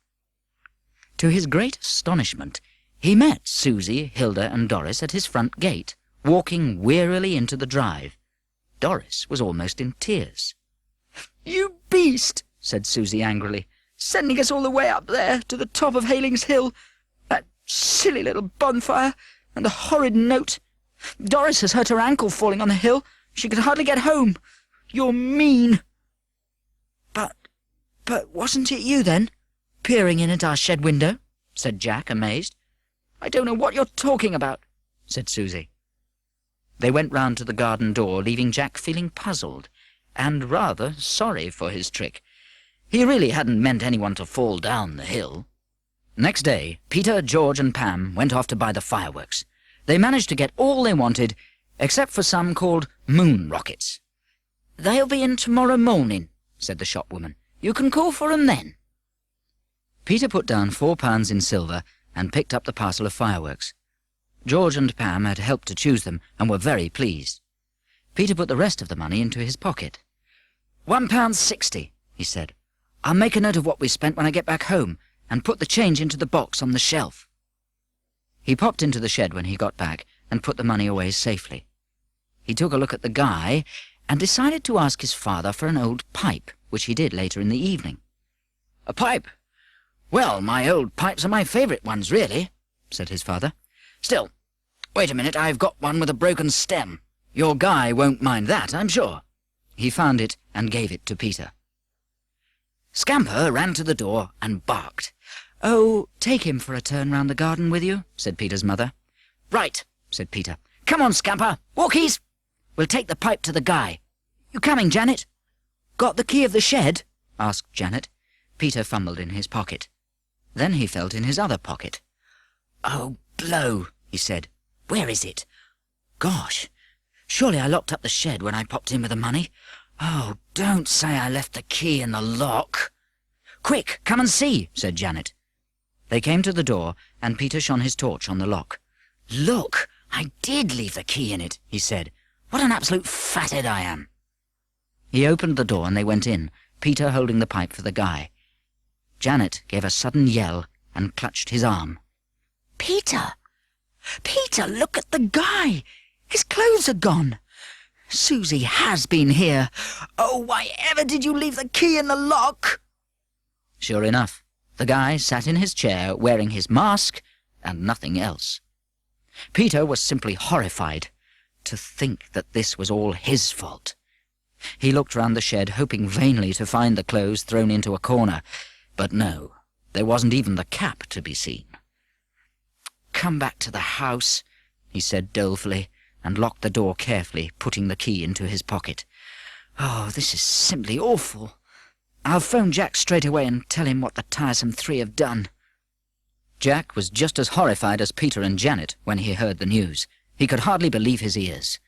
To his great astonishment, he met Susie, Hilda, and Doris at his front gate, walking wearily into the drive. Doris was almost in tears. "You beast," said Susie angrily, "sending us all the way up there to the top of Haling's Hill. That silly little bonfire, and the horrid note. Doris has hurt her ankle falling on the hill. She could hardly get home. You're mean." But wasn't it you, then, peering in at our shed window?" said Jack, amazed. "I don't know what you're talking about," said Susie. They went round to the garden door, leaving Jack feeling puzzled, and rather sorry for his trick. He really hadn't meant anyone to fall down the hill. Next day, Peter, George, and Pam went off to buy the fireworks. They managed to get all they wanted, except for some called moon rockets. "They'll be in tomorrow morning," said the shopwoman. "You can call for 'em then." Peter put down £4 in silver and picked up the parcel of fireworks. George and Pam had helped to choose them and were very pleased. Peter put the rest of the money into his pocket. £1.60, he said. "I'll make a note of what we spent when I get back home and put the change into the box on the shelf." He popped into the shed when he got back and put the money away safely. He took a look at the guy and decided to ask his father for an old pipe, which he did later in the evening. "A pipe? Well, my old pipes are my favourite ones, really," said his father. "Still, wait a minute, I've got one with a broken stem. Your guy won't mind that, I'm sure." He found it and gave it to Peter. Scamper ran to the door and barked. "Oh, take him for a turn round the garden with you," said Peter's mother. "Right," said Peter. "Come on, Scamper. Walkies! We'll take the pipe to the guy. You coming, Janet?" "Got the key of the shed?" asked Janet. Peter fumbled in his pocket. Then he felt in his other pocket. "Oh, blow," he said. "Where is it? Gosh, surely I locked up the shed when I popped in with the money. Oh, don't say I left the key in the lock." "Quick, come and see," said Janet. They came to the door, and Peter shone his torch on the lock. "Look, I did leave the key in it," he said. "What an absolute fathead I am." He opened the door and they went in, Peter holding the pipe for the guy. Janet gave a sudden yell and clutched his arm. "Peter! Peter, look at the guy! His clothes are gone! Susie has been here! Oh, why ever did you leave the key in the lock?" Sure enough, the guy sat in his chair wearing his mask and nothing else. Peter was simply horrified to think that this was all his fault. He looked round the shed, hoping vainly to find the clothes thrown into a corner, but no, there wasn't even the cap to be seen. "Come back to the house," he said dolefully, and locked the door carefully, putting the key into his pocket. "Oh, this is simply awful. I'll phone Jack straight away and tell him what the tiresome three have done." Jack was just as horrified as Peter and Janet when he heard the news. He could hardly believe his ears.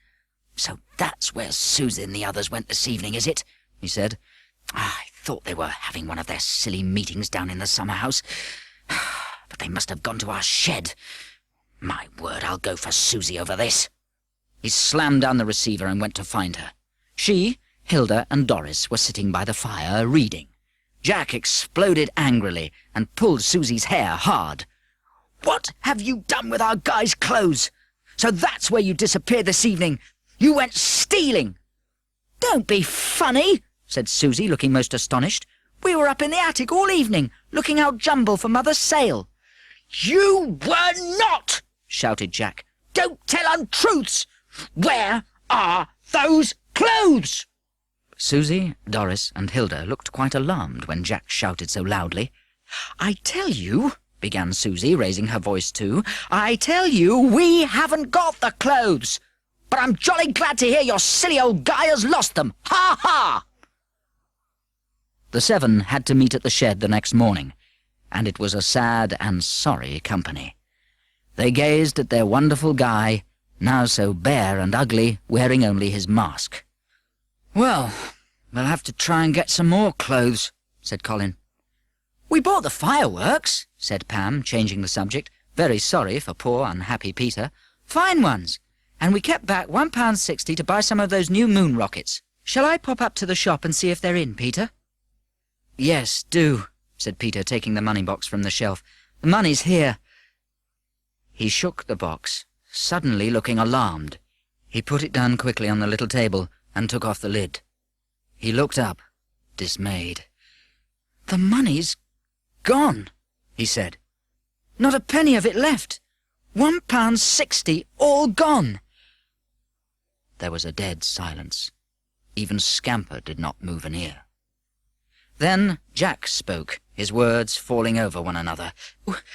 "So that's where Susie and the others went this evening, is it?" he said. "I thought they were having one of their silly meetings down in the summer house. But they must have gone to our shed. My word, I'll go for Susie over this." He slammed down the receiver and went to find her. She, Hilda, and Doris were sitting by the fire reading. Jack exploded angrily and pulled Susie's hair hard. "What have you done with our guy's clothes? So that's where you disappeared this evening. You went stealing." "Don't be funny," said Susie, looking most astonished. "We were up in the attic all evening, looking out jumble for Mother's sale." "You were not!" shouted Jack. "Don't tell untruths! Where are those clothes?" Susie, Doris, and Hilda looked quite alarmed when Jack shouted so loudly. "I tell you," began Susie, raising her voice too, "I tell you we haven't got the clothes. But I'm jolly glad to hear your silly old guy has lost them. Ha ha!" The seven had to meet at the shed the next morning, and it was a sad and sorry company. They gazed at their wonderful guy, now so bare and ugly, wearing only his mask. "Well, we'll have to try and get some more clothes," said Colin. "We bought the fireworks," said Pam, changing the subject, very sorry for poor unhappy Peter. "Fine ones. And we kept back £1.60 to buy some of those new moon rockets. Shall I pop up to the shop and see if they're in, Peter?" "Yes, do," said Peter, taking the money box from the shelf. "The money's here." He shook the box, suddenly looking alarmed. He put it down quickly on the little table and took off the lid. He looked up, dismayed. "The money's gone," he said. "Not a penny of it left. £1.60 all gone." There was a dead silence. Even Scamper did not move an ear. Then Jack spoke, his words falling over one another.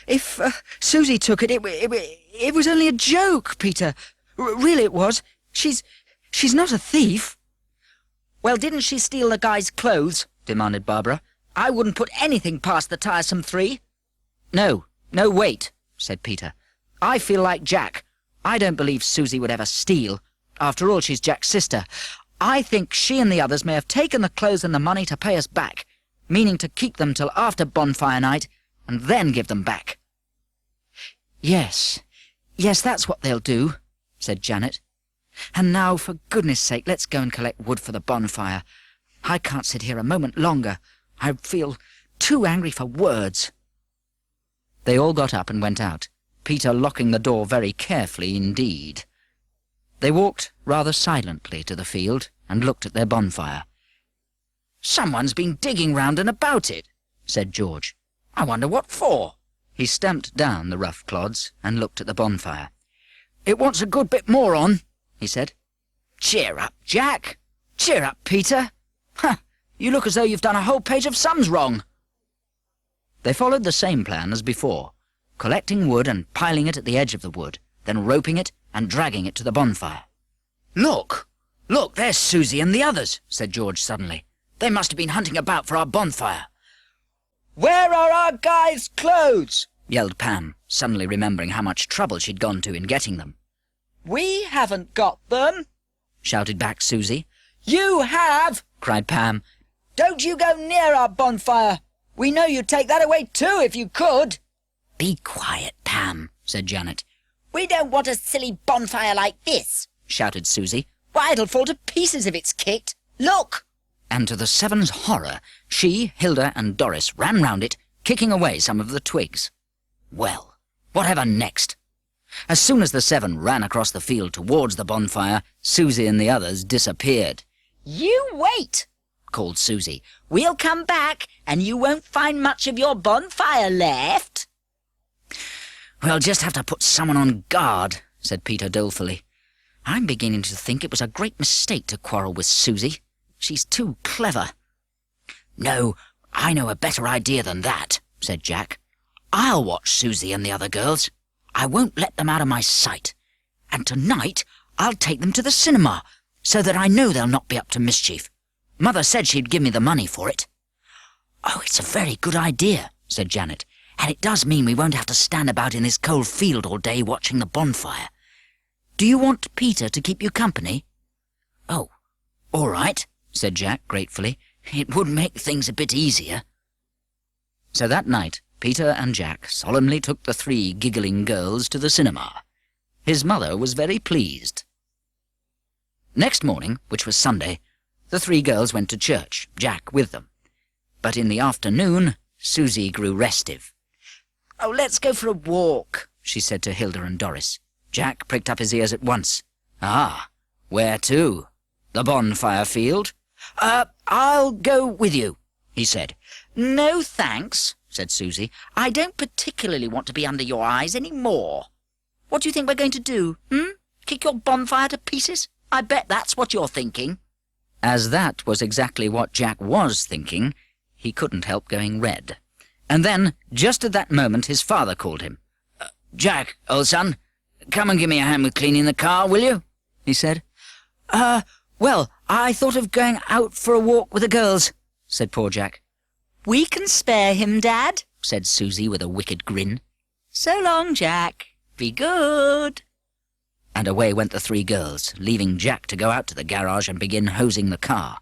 "If Susie took it, it was only a joke, Peter. Really it was. She's not a thief." "Well, didn't she steal the guy's clothes?" demanded Barbara. "I wouldn't put anything past the tiresome three." No, wait," said Peter. "I feel like Jack. I don't believe Susie would ever steal. After all, she's Jack's sister. I think she and the others may have taken the clothes and the money to pay us back, meaning to keep them till after bonfire night and then give them back." Yes, that's what they'll do," said Janet. "And now, for goodness sake, let's go and collect wood for the bonfire. I can't sit here a moment longer. I feel too angry for words." They all got up and went out, Peter locking the door very carefully indeed. They walked rather silently to the field and looked at their bonfire. "Someone's been digging round and about it," said George. "I wonder what for." He stamped down the rough clods and looked at the bonfire. "It wants a good bit more on," he said. "Cheer up, Jack. Cheer up, Peter. You look as though you've done a whole page of sums wrong." They followed the same plan as before, collecting wood and piling it at the edge of the wood, then roping it and dragging it to the bonfire. "Look! Look, there's Susie and the others," said George suddenly. "They must have been hunting about for our bonfire." "Where are our guys' clothes?" yelled Pam, suddenly remembering how much trouble she'd gone to in getting them. "We haven't got them," shouted back Susie. "You have!" cried Pam. "Don't you go near our bonfire. We know you'd take that away too if you could." "Be quiet, Pam," said Janet. "We don't want a silly bonfire like this," shouted Susie. "Why, it'll fall to pieces if it's kicked. Look!" And to the seven's horror, she, Hilda and Doris ran round it, kicking away some of the twigs. Well, whatever next? As soon as the seven ran across the field towards the bonfire, Susie and the others disappeared. "You wait," called Susie. "We'll come back, and you won't find much of your bonfire left." "We'll just have to put someone on guard," said Peter dolefully. "I'm beginning to think it was a great mistake to quarrel with Susie. She's too clever." "No, I know a better idea than that," said Jack. "I'll watch Susie and the other girls. I won't let them out of my sight. And tonight I'll take them to the cinema, so that I know they'll not be up to mischief. Mother said she'd give me the money for it." "Oh, it's a very good idea," said Janet. "And it does mean we won't have to stand about in this cold field all day watching the bonfire. Do you want Peter to keep you company?" "Oh, all right," said Jack gratefully. "It would make things a bit easier." So that night, Peter and Jack solemnly took the three giggling girls to the cinema. His mother was very pleased. Next morning, which was Sunday, the three girls went to church, Jack with them. But in the afternoon, Susie grew restive. "Oh, let's go for a walk," she said to Hilda and Doris. Jack pricked up his ears at once. "Ah, where to? The bonfire field?" "I'll go with you," he said. "No, thanks," said Susie. "I don't particularly want to be under your eyes any more. What do you think we're going to do, Kick your bonfire to pieces? I bet that's what you're thinking." As that was exactly what Jack was thinking, he couldn't help going red. And then, just at that moment, his father called him. "Jack, old son, come and give me a hand with cleaning the car, will you?" he said. Well, I thought of going out for a walk with the girls," said poor Jack. "We can spare him, Dad," said Susie with a wicked grin. "So long, Jack. Be good." And away went the three girls, leaving Jack to go out to the garage and begin hosing the car.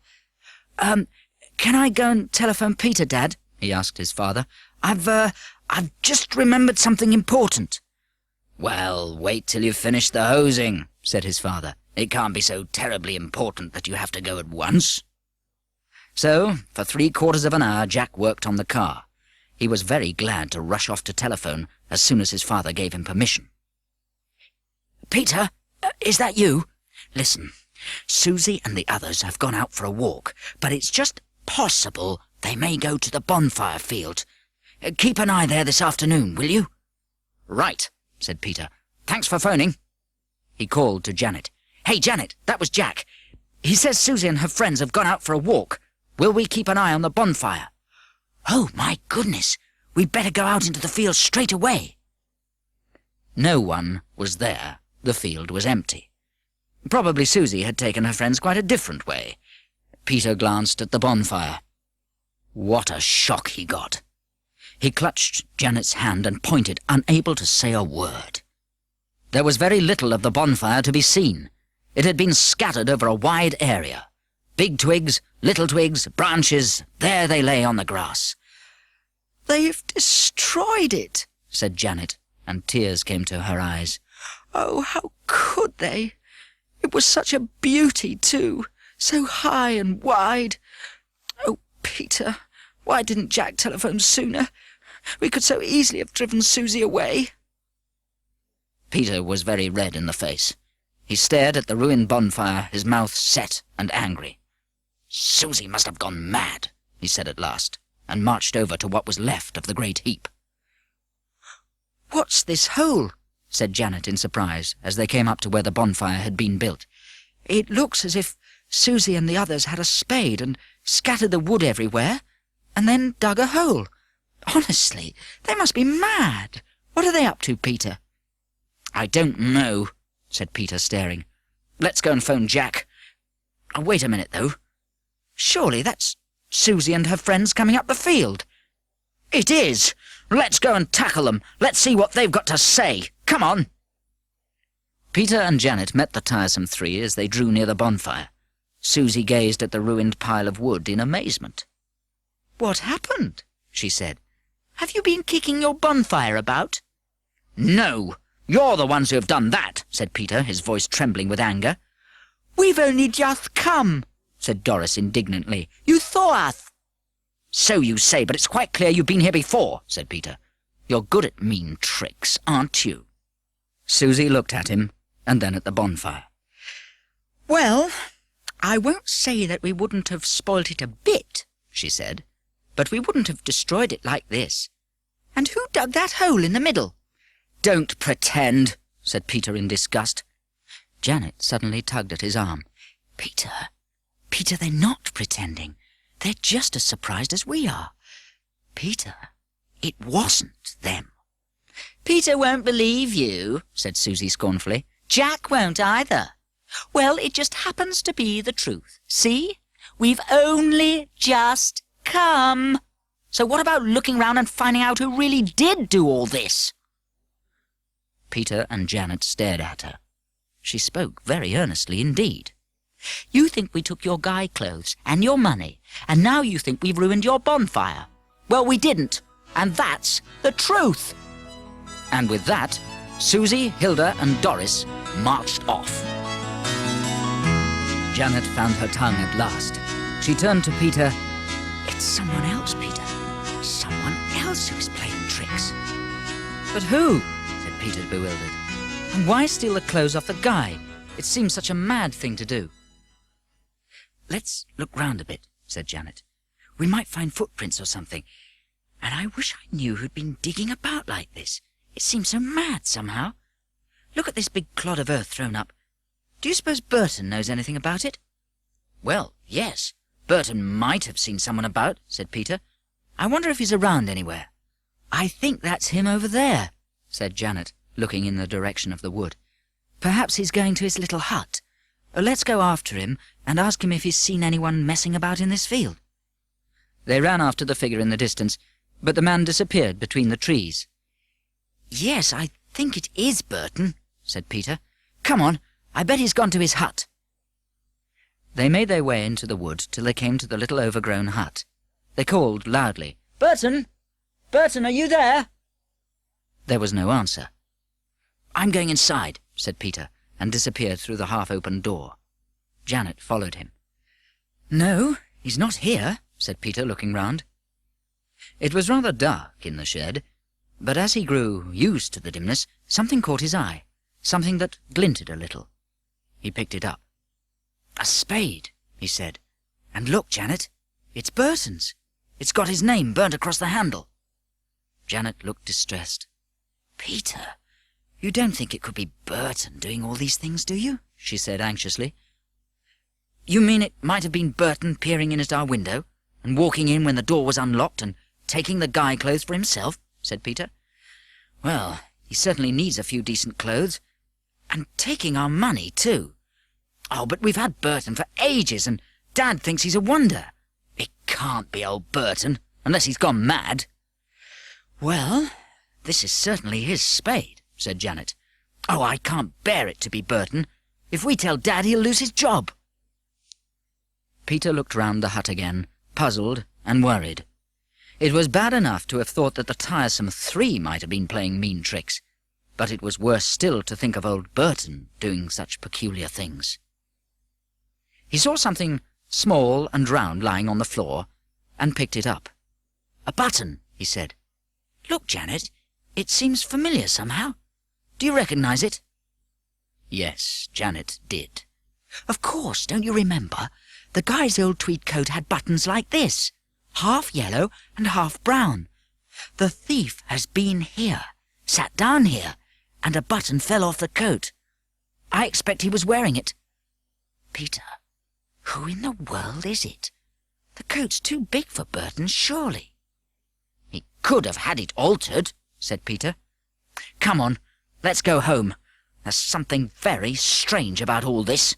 Can I go and telephone Peter, Dad?" he asked his father. I've just remembered something important." "Well, wait till you've finished the hosing," said his father. "It can't be so terribly important that you have to go at once." So, for 3/4 of an hour, Jack worked on the car. He was very glad to rush off to telephone as soon as his father gave him permission. "Peter, is that you? Listen, Susie and the others have gone out for a walk, but it's just possible they may go to the bonfire field. Keep an eye there this afternoon, will you?" "Right," said Peter. "Thanks for phoning." He called to Janet. "Hey, Janet, that was Jack. He says Susie and her friends have gone out for a walk. Will we keep an eye on the bonfire?" "Oh, my goodness. We'd better go out into the field straight away." No one was there. The field was empty. Probably Susie had taken her friends quite a different way. Peter glanced at the bonfire. What a shock he got. He clutched Janet's hand and pointed, unable to say a word. There was very little of the bonfire to be seen. It had been scattered over a wide area. Big twigs, little twigs, branches, there they lay on the grass. "They've destroyed it," said Janet, and tears came to her eyes. "Oh, how could they? It was such a beauty, too, so high and wide. Oh, Peter, why didn't Jack telephone sooner? We could so easily have driven Susie away." Peter was very red in the face. He stared at the ruined bonfire, his mouth set and angry. "Susie must have gone mad," he said at last, and marched over to what was left of the great heap. "What's this hole?" said Janet in surprise, as they came up to where the bonfire had been built. "It looks as if Susie and the others had a spade and scattered the wood everywhere, and then dug a hole. Honestly, they must be mad. What are they up to, Peter?" "I don't know," said Peter, staring. "Let's go and phone Jack. Wait a minute, though. Surely that's Susie and her friends coming up the field." It is! Let's go and tackle them. Let's see what they've got to say. Come on!" Peter and Janet met the tiresome three as they drew near the bonfire. Susie gazed at the ruined pile of wood in amazement. "What happened?" she said. "Have you been kicking your bonfire about?" "No, you're the ones who have done that," said Peter, his voice trembling with anger. "We've only just come," said Doris indignantly. "You saw us." "So you say, but it's quite clear you've been here before," said Peter. "You're good at mean tricks, aren't you?" Susie looked at him, and then at the bonfire. "Well, I won't say that we wouldn't have spoilt it a bit," she said, "but we wouldn't have destroyed it like this. And who dug that hole in the middle?" "Don't pretend," said Peter in disgust. Janet suddenly tugged at his arm. Peter, they're not pretending. They're just as surprised as we are. Peter, it wasn't them." "Peter won't believe you," said Susie scornfully. "Jack won't either." "Well, it just happens to be the truth. See? We've only just come. So what about looking round and finding out who really did do all this?" Peter and Janet stared at her. She spoke very earnestly indeed. "You think we took your guy clothes and your money, and now you think we've ruined your bonfire. Well, we didn't, and that's the truth." And with that, Susie, Hilda and Doris marched off. Janet found her tongue at last. She turned to Peter. "It's someone else, Peter. Someone else who's playing tricks." "But who?" said Peter, bewildered. "And why steal the clothes off the guy? It seems such a mad thing to do." "Let's look round a bit," said Janet. "We might find footprints or something. And I wish I knew who'd been digging about like this. It seems so mad somehow. Look at this big clod of earth thrown up. Do you suppose Burton knows anything about it?" "Well, yes. Burton might have seen someone about," said Peter. "I wonder if he's around anywhere." "I think that's him over there," said Janet, looking in the direction of the wood. "Perhaps he's going to his little hut. Let's go after him and ask him if he's seen anyone messing about in this field." They ran after the figure in the distance, but the man disappeared between the trees. "Yes, I think it is Burton," said Peter. "Come on, I bet he's gone to his hut." They made their way into the wood till they came to the little overgrown hut. They called loudly, "Burton! Burton, are you there?" There was no answer. "I'm going inside," said Peter, and disappeared through the half-opened door. Janet followed him. "No, he's not here," said Peter, looking round. It was rather dark in the shed, but as he grew used to the dimness, something caught his eye, something that glinted a little. He picked it up. "A spade," he said. "And look, Janet, it's Burton's. It's got his name burnt across the handle." Janet looked distressed. "Peter, you don't think it could be Burton doing all these things, do you?" she said anxiously. "You mean it might have been Burton peering in at our window, and walking in when the door was unlocked, and taking the guy clothes for himself?" said Peter. "Well, he certainly needs a few decent clothes. And taking our money, too. Oh, but we've had Burton for ages, and Dad thinks he's a wonder. It can't be old Burton, unless he's gone mad." "Well, this is certainly his spade," said Janet. "Oh, I can't bear it to be Burton. If we tell Dad, he'll lose his job." Peter looked round the hut again, puzzled and worried. It was bad enough to have thought that the tiresome three might have been playing mean tricks, but it was worse still to think of old Burton doing such peculiar things. He saw something small and round lying on the floor, and picked it up. "A button," he said. "Look, Janet, it seems familiar somehow. Do you recognize it?" Yes, Janet did. "Of course, don't you remember? The guy's old tweed coat had buttons like this, half yellow and half brown. The thief has been here, sat down here, and a button fell off the coat. I expect he was wearing it. Peter, who in the world is it? The coat's too big for Blyton, surely. He could have had it altered, said Peter. Come on, let's go home. There's something very strange about all this.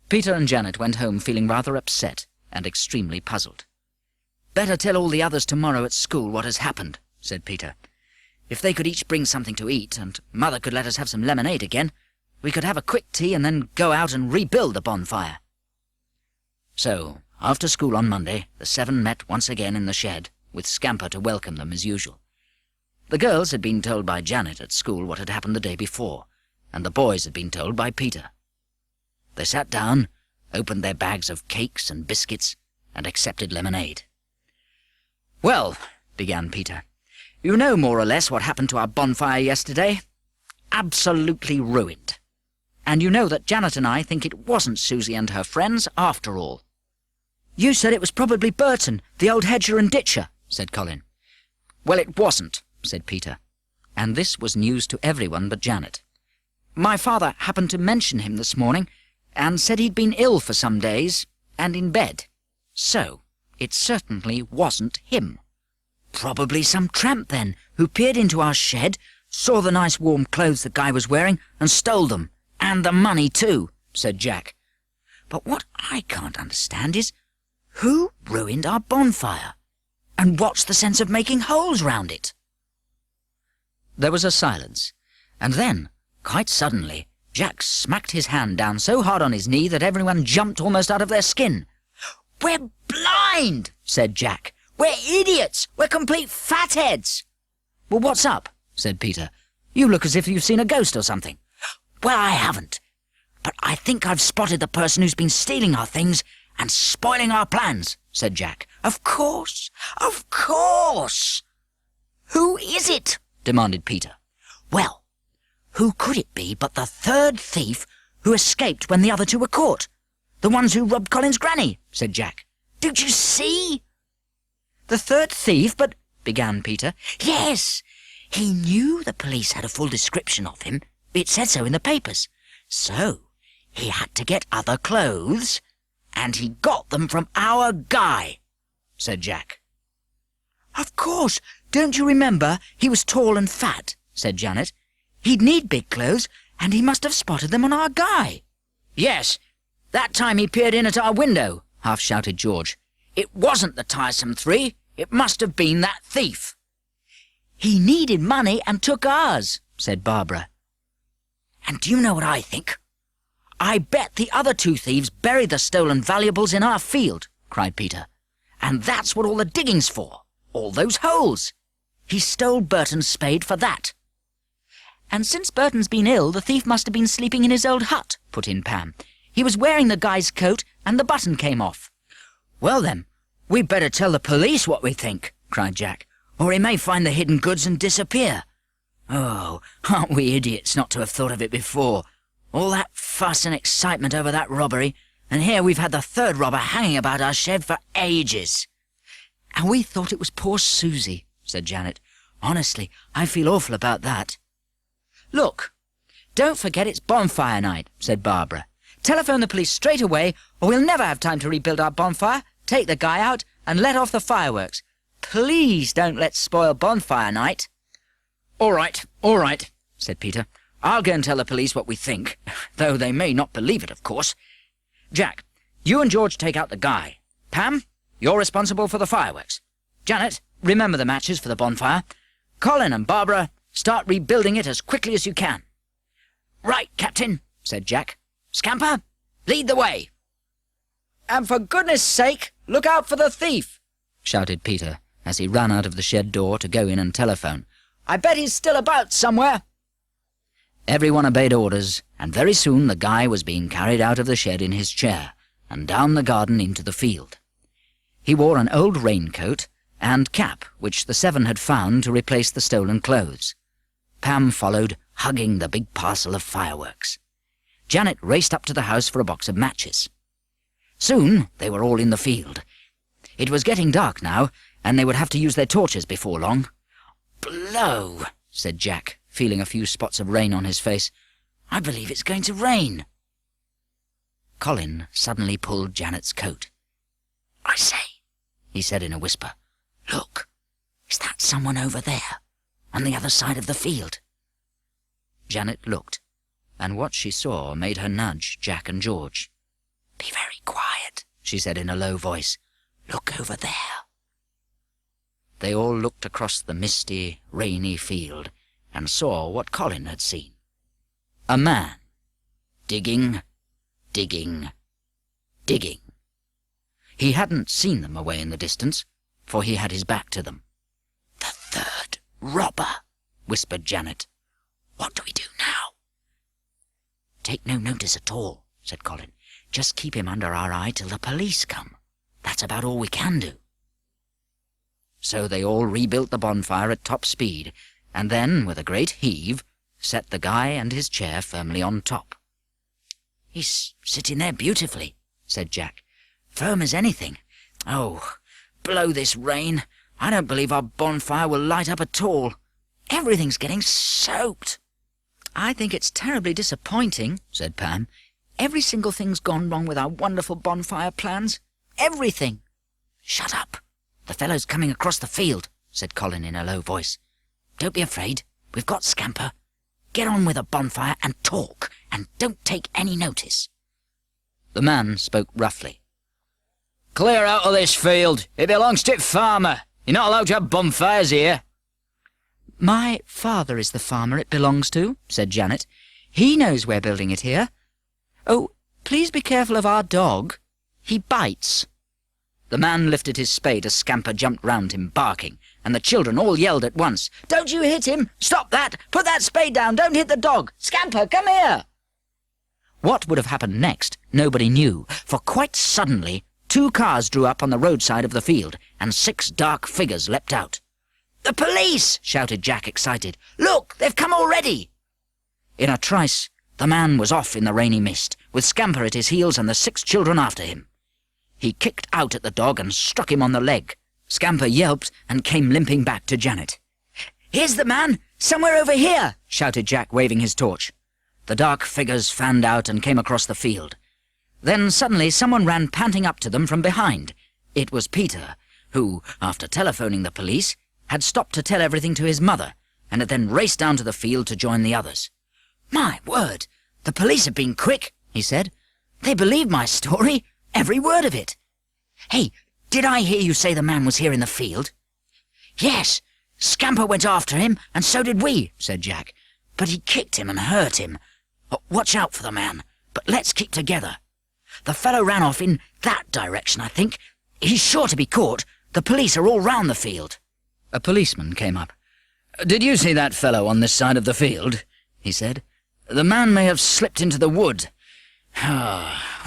Peter and Janet went home feeling rather upset and extremely puzzled. Better tell all the others tomorrow at school what has happened, said Peter. If they could each bring something to eat, and Mother could let us have some lemonade again, we could have a quick tea and then go out and rebuild the bonfire. So, after school on Monday, the 7 met once again in the shed, with Scamper to welcome them as usual. The girls had been told by Janet at school what had happened the day before, and the boys had been told by Peter. They sat down, opened their bags of cakes and biscuits, and accepted lemonade. "Well," began Peter, "you know more or less what happened to our bonfire yesterday. Absolutely ruined. And you know that Janet and I think it wasn't Susie and her friends after all." "You said it was probably Blyton, the old hedger and ditcher," said Colin. "Well, it wasn't," said Peter, and this was news to everyone but Janet. "My father happened to mention him this morning, and said he'd been ill for some days, and in bed. So, it certainly wasn't him." "Probably some tramp, then, who peered into our shed, saw the nice warm clothes the guy was wearing, and stole them, and the money too," said Jack. "But what I can't understand is, who ruined our bonfire? And what's the sense of making holes round it?" There was a silence, and then, quite suddenly, Jack smacked his hand down so hard on his knee that everyone jumped almost out of their skin. "We're blind," said Jack. "We're idiots. We're complete fatheads." "Well, what's up?" said Peter. "You look as if you've seen a ghost or something." "Well, I haven't. But I think I've spotted the person who's been stealing our things and spoiling our plans," said Jack. Of course. Of course." "Who is it?" demanded Peter. "Well, who could it be but the third thief who escaped when the other two were caught? The ones who robbed Colin's granny," said Jack. "Don't you see?" "The third thief, but—" began Peter. "Yes. He knew the police had a full description of him. It said so in the papers. So he had to get other clothes, and he got them from our guy," said Jack. "Of course. Don't you remember? He was tall and fat," said Janet. "He'd need big clothes, and he must have spotted them on our guy." "Yes, that time he peered in at our window," half-shouted George. "It wasn't the tiresome three. It must have been that thief." "He needed money and took ours," said Barbara. "And do you know what I think? I bet the other two thieves buried the stolen valuables in our field," cried Peter. "And that's what all the digging's for. All those holes. He stole Blyton's spade for that." "And since Blyton's been ill, the thief must have been sleeping in his old hut," put in Pam. "He was wearing the guy's coat, and the button came off." "Well then, we'd better tell the police what we think," cried Jack, "or he may find the hidden goods and disappear. Oh, aren't we idiots not to have thought of it before? All that fuss and excitement over that robbery, and here we've had the third robber hanging about our shed for ages." "And we thought it was poor Susie," said Janet. "Honestly, I feel awful about that." "Look, don't forget it's bonfire night," said Barbara. "Telephone the police straight away, or we'll never have time to rebuild our bonfire, take the guy out, and let off the fireworks. Please don't let's spoil bonfire night." All right, said Peter. "I'll go and tell the police what we think, though they may not believe it, of course. Jack, you and George take out the guy. Pam, you're responsible for the fireworks. Janet, remember the matches for the bonfire. Colin and Barbara, start rebuilding it as quickly as you can." "Right, Captain," said Jack. "Scamper, lead the way." "And for goodness sake, look out for the thief," shouted Peter as he ran out of the shed door to go in and telephone. "I bet he's still about somewhere." Everyone obeyed orders, and very soon the guy was being carried out of the shed in his chair, and down the garden into the field. He wore an old raincoat and cap which the 7 had found to replace the stolen clothes. Pam followed, hugging the big parcel of fireworks. Janet raced up to the house for a box of matches. Soon they were all in the field. It was getting dark now, and they would have to use their torches before long. "Blow," said Jack, feeling a few spots of rain on his face. "I believe it's going to rain." Colin suddenly pulled Janet's coat. "I say," he said in a whisper, "look, is that someone over there, on the other side of the field?" Janet looked, and what she saw made her nudge Jack and George. "Be very quiet," she said in a low voice. "Look over there." They all looked across the misty, rainy field and saw what Colin had seen. A man, digging, digging, digging. He hadn't seen them away in the distance, for he had his back to them. "The third robber," whispered Janet. "What do we do now?" "Take no notice at all," said Colin. "Just keep him under our eye till the police come. That's about all we can do." So they all rebuilt the bonfire at top speed, and then, with a great heave, set the guy and his chair firmly on top. "He's sitting there beautifully," said Jack. "firm as anything. Oh, blow this rain. I don't believe our bonfire will light up at all. Everything's getting soaked." "I think it's terribly disappointing," said Pam. "Every single thing's gone wrong with our wonderful bonfire plans. Everything." "Shut up. The fellow's coming across the field," said Colin in a low voice. "Don't be afraid. We've got Scamper. Get on with the bonfire and talk, and don't take any notice." The man spoke roughly. "Clear out of this field. It belongs to the farmer. You're not allowed to have bonfires here." "My father is the farmer it belongs to," said Janet. "He knows we're building it here. Oh, please be careful of our dog. He bites." The man lifted his spade as Scamper jumped round him, barking, and the children all yelled at once. "Don't you hit him! Stop that! Put that spade down! Don't hit the dog! Scamper, come here!" What would have happened next, nobody knew, for quite suddenly 2 cars drew up on the roadside of the field, and 6 dark figures leapt out. "The police!" shouted Jack, excited. "Look, they've come already!" In a trice, the man was off in the rainy mist, with Scamper at his heels and the 6 children after him. He kicked out at the dog and struck him on the leg. Scamper yelped and came limping back to Janet. "Here's the man! Somewhere over here!" shouted Jack, waving his torch. The dark figures fanned out and came across the field. Then suddenly someone ran panting up to them from behind. It was Peter, who, after telephoning the police, had stopped to tell everything to his mother, and had then raced down to the field to join the others. "My word! The police have been quick," he said. "They believe my story, every word of it. Hey, did I hear you say the man was here in the field?" "Yes, Scamper went after him, and so did we," said Jack. "But he kicked him and hurt him. Watch out for the man, but let's keep together. The fellow ran off in that direction, I think. He's sure to be caught. The police are all round the field." A policeman came up. "Did you see that fellow on this side of the field?" he said. "The man may have slipped into the wood.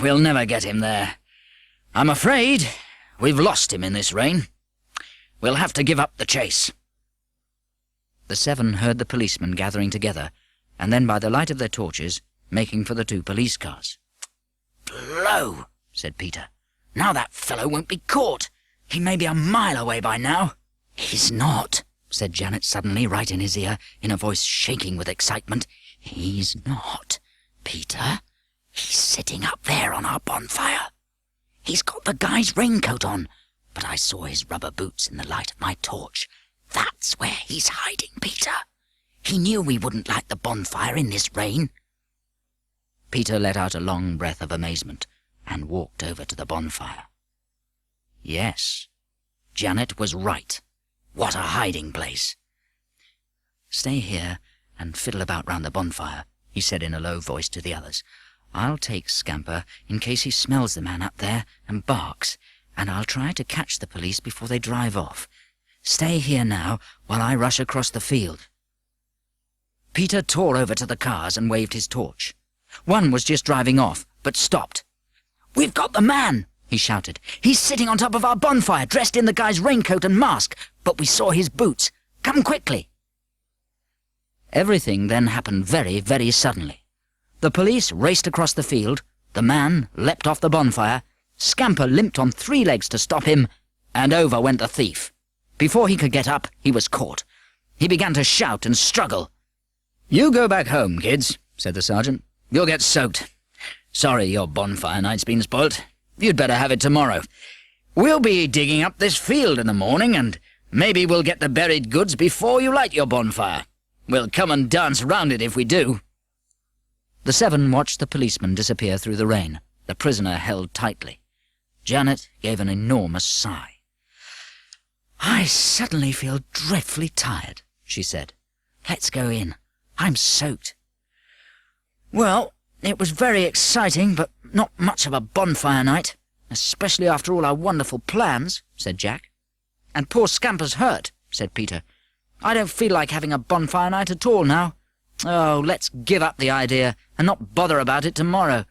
We'll never get him there. I'm afraid we've lost him in this rain. We'll have to give up the chase." The 7 heard the policemen gathering together, and then by the light of their torches, making for the 2 police cars. "Blow," said Peter. "Now that fellow won't be caught. He may be a mile away by now." "He's not," said Janet suddenly, right in his ear, in a voice shaking with excitement. "He's not, Peter. He's sitting up there on our bonfire. He's got the guy's raincoat on, but I saw his rubber boots in the light of my torch. That's where he's hiding, Peter. He knew we wouldn't light the bonfire in this rain." Peter let out a long breath of amazement and walked over to the bonfire. Yes, Janet was right. What a hiding place! "Stay here and fiddle about round the bonfire," he said in a low voice to the others. "I'll take Scamper in case he smells the man up there and barks, and I'll try to catch the police before they drive off. Stay here now while I rush across the field." Peter tore over to the cars and waved his torch. One was just driving off, but stopped. "We've got the man!" he shouted. "He's sitting on top of our bonfire, dressed in the guy's raincoat and mask, but we saw his boots. Come quickly." Everything then happened very, very suddenly. The police raced across the field, the man leapt off the bonfire, Scamper limped on 3 legs to stop him, and over went the thief. Before he could get up, he was caught. He began to shout and struggle. "You go back home, kids," said the sergeant. "You'll get soaked. Sorry your bonfire night's been spoilt. You'd better have it tomorrow. We'll be digging up this field in the morning, and maybe we'll get the buried goods before you light your bonfire. We'll come and dance round it if we do." The 7 watched the policeman disappear through the rain, the prisoner held tightly. Janet gave an enormous sigh. "I suddenly feel dreadfully tired," she said. "Let's go in. I'm soaked." "Well, it was very exciting, but not much of a bonfire night, especially after all our wonderful plans," said Jack. "And poor Scamper's hurt," said Peter. "I don't feel like having a bonfire night at all now. Oh, let's give up the idea and not bother about it tomorrow.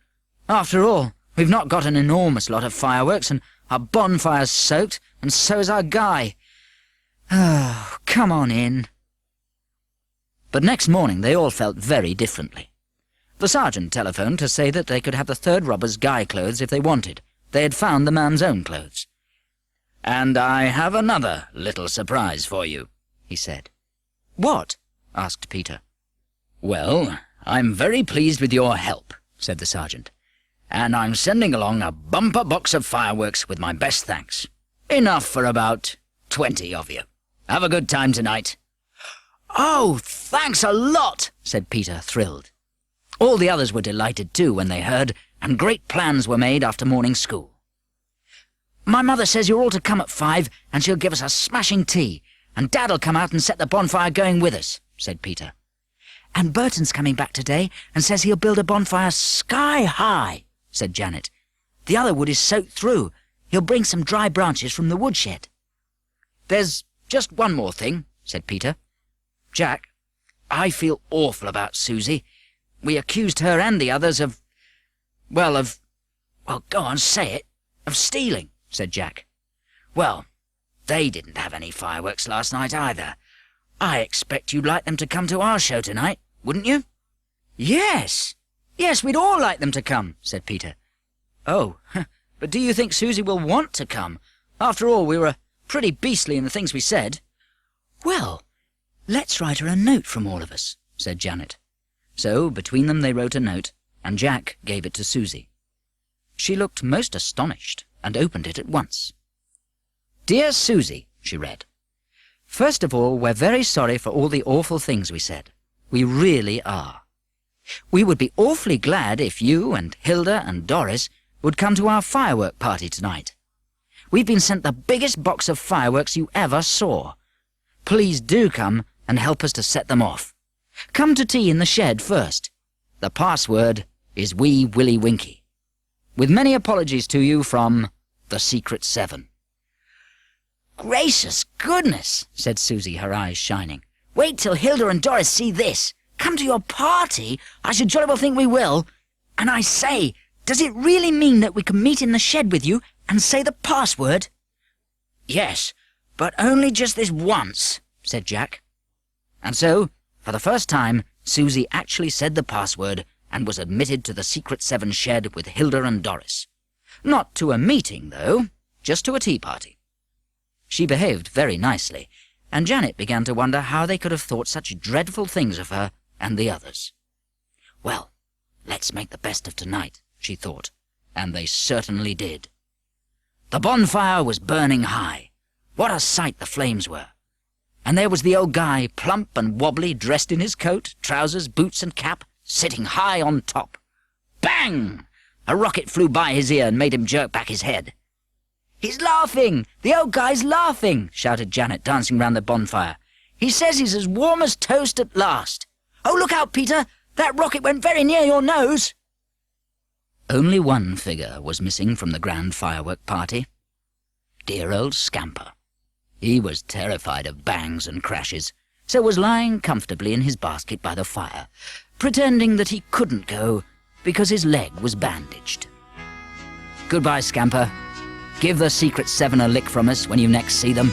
After all, we've not got an enormous lot of fireworks, and our bonfire's soaked, and so is our guy. Oh, come on in." But next morning they all felt very differently. The sergeant telephoned to say that they could have the third robber's guy clothes if they wanted. They had found the man's own clothes. "And I have another little surprise for you," he said. "What?" asked Peter. "Well, I'm very pleased with your help," said the sergeant, "and I'm sending along a bumper box of fireworks with my best thanks. Enough for about 20 of you. Have a good time tonight." "Oh, thanks a lot," said Peter, thrilled. All the others were delighted too when they heard, and great plans were made after morning school. "My mother says you're all to come at 5, and she'll give us a smashing tea, and Dad'll come out and set the bonfire going with us," said Peter. "And Burton's coming back today and says he'll build a bonfire sky high," said Janet. "The other wood is soaked through. He'll bring some dry branches from the woodshed." "There's just one more thing," said Peter. "Jack, I feel awful about Susie. We accused her and the others of... Well, go on, say it. Of stealing," said Jack. "Well, they didn't have any fireworks last night either. I expect you'd like them to come to our show tonight, wouldn't you?" Yes, we'd all like them to come," said Peter. "Oh, but do you think Susie will want to come? After all, we were pretty beastly in the things we said." "Well, let's write her a note from all of us," said Janet. So between them they wrote a note, and Jack gave it to Susie. She looked most astonished, and opened it at once. "Dear Susie," she read, "first of all, we're very sorry for all the awful things we said. We really are. We would be awfully glad if you and Hilda and Doris would come to our firework party tonight. We've been sent the biggest box of fireworks you ever saw. Please do come and help us to set them off. Come to tea in the shed first. The password is Wee Willie Winky. With many apologies to you from the Secret 7. "Gracious goodness," said Susie, her eyes shining. "Wait till Hilda and Doris see this. Come to your party? I should jolly well think we will. And I say, does it really mean that we can meet in the shed with you and say the password?" "Yes, but only just this once," said Jack. And so, for the first time, Susie actually said the password and was admitted to the Secret 7 shed with Hilda and Doris. Not to a meeting, though, just to a tea party. She behaved very nicely, and Janet began to wonder how they could have thought such dreadful things of her and the others. Well, let's make the best of tonight, she thought, and they certainly did. The bonfire was burning high. What a sight the flames were! And there was the old guy, plump and wobbly, dressed in his coat, trousers, boots and cap, sitting high on top. Bang! A rocket flew by his ear and made him jerk back his head. "He's laughing! The old guy's laughing!" shouted Janet, dancing round the bonfire. "He says he's as warm as toast at last. Oh, look out, Peter! That rocket went very near your nose!" Only one figure was missing from the grand firework party. Dear old Scamper. He was terrified of bangs and crashes, so was lying comfortably in his basket by the fire, pretending that he couldn't go because his leg was bandaged. Goodbye, Scamper. Give the Secret 7 a lick from us when you next see them.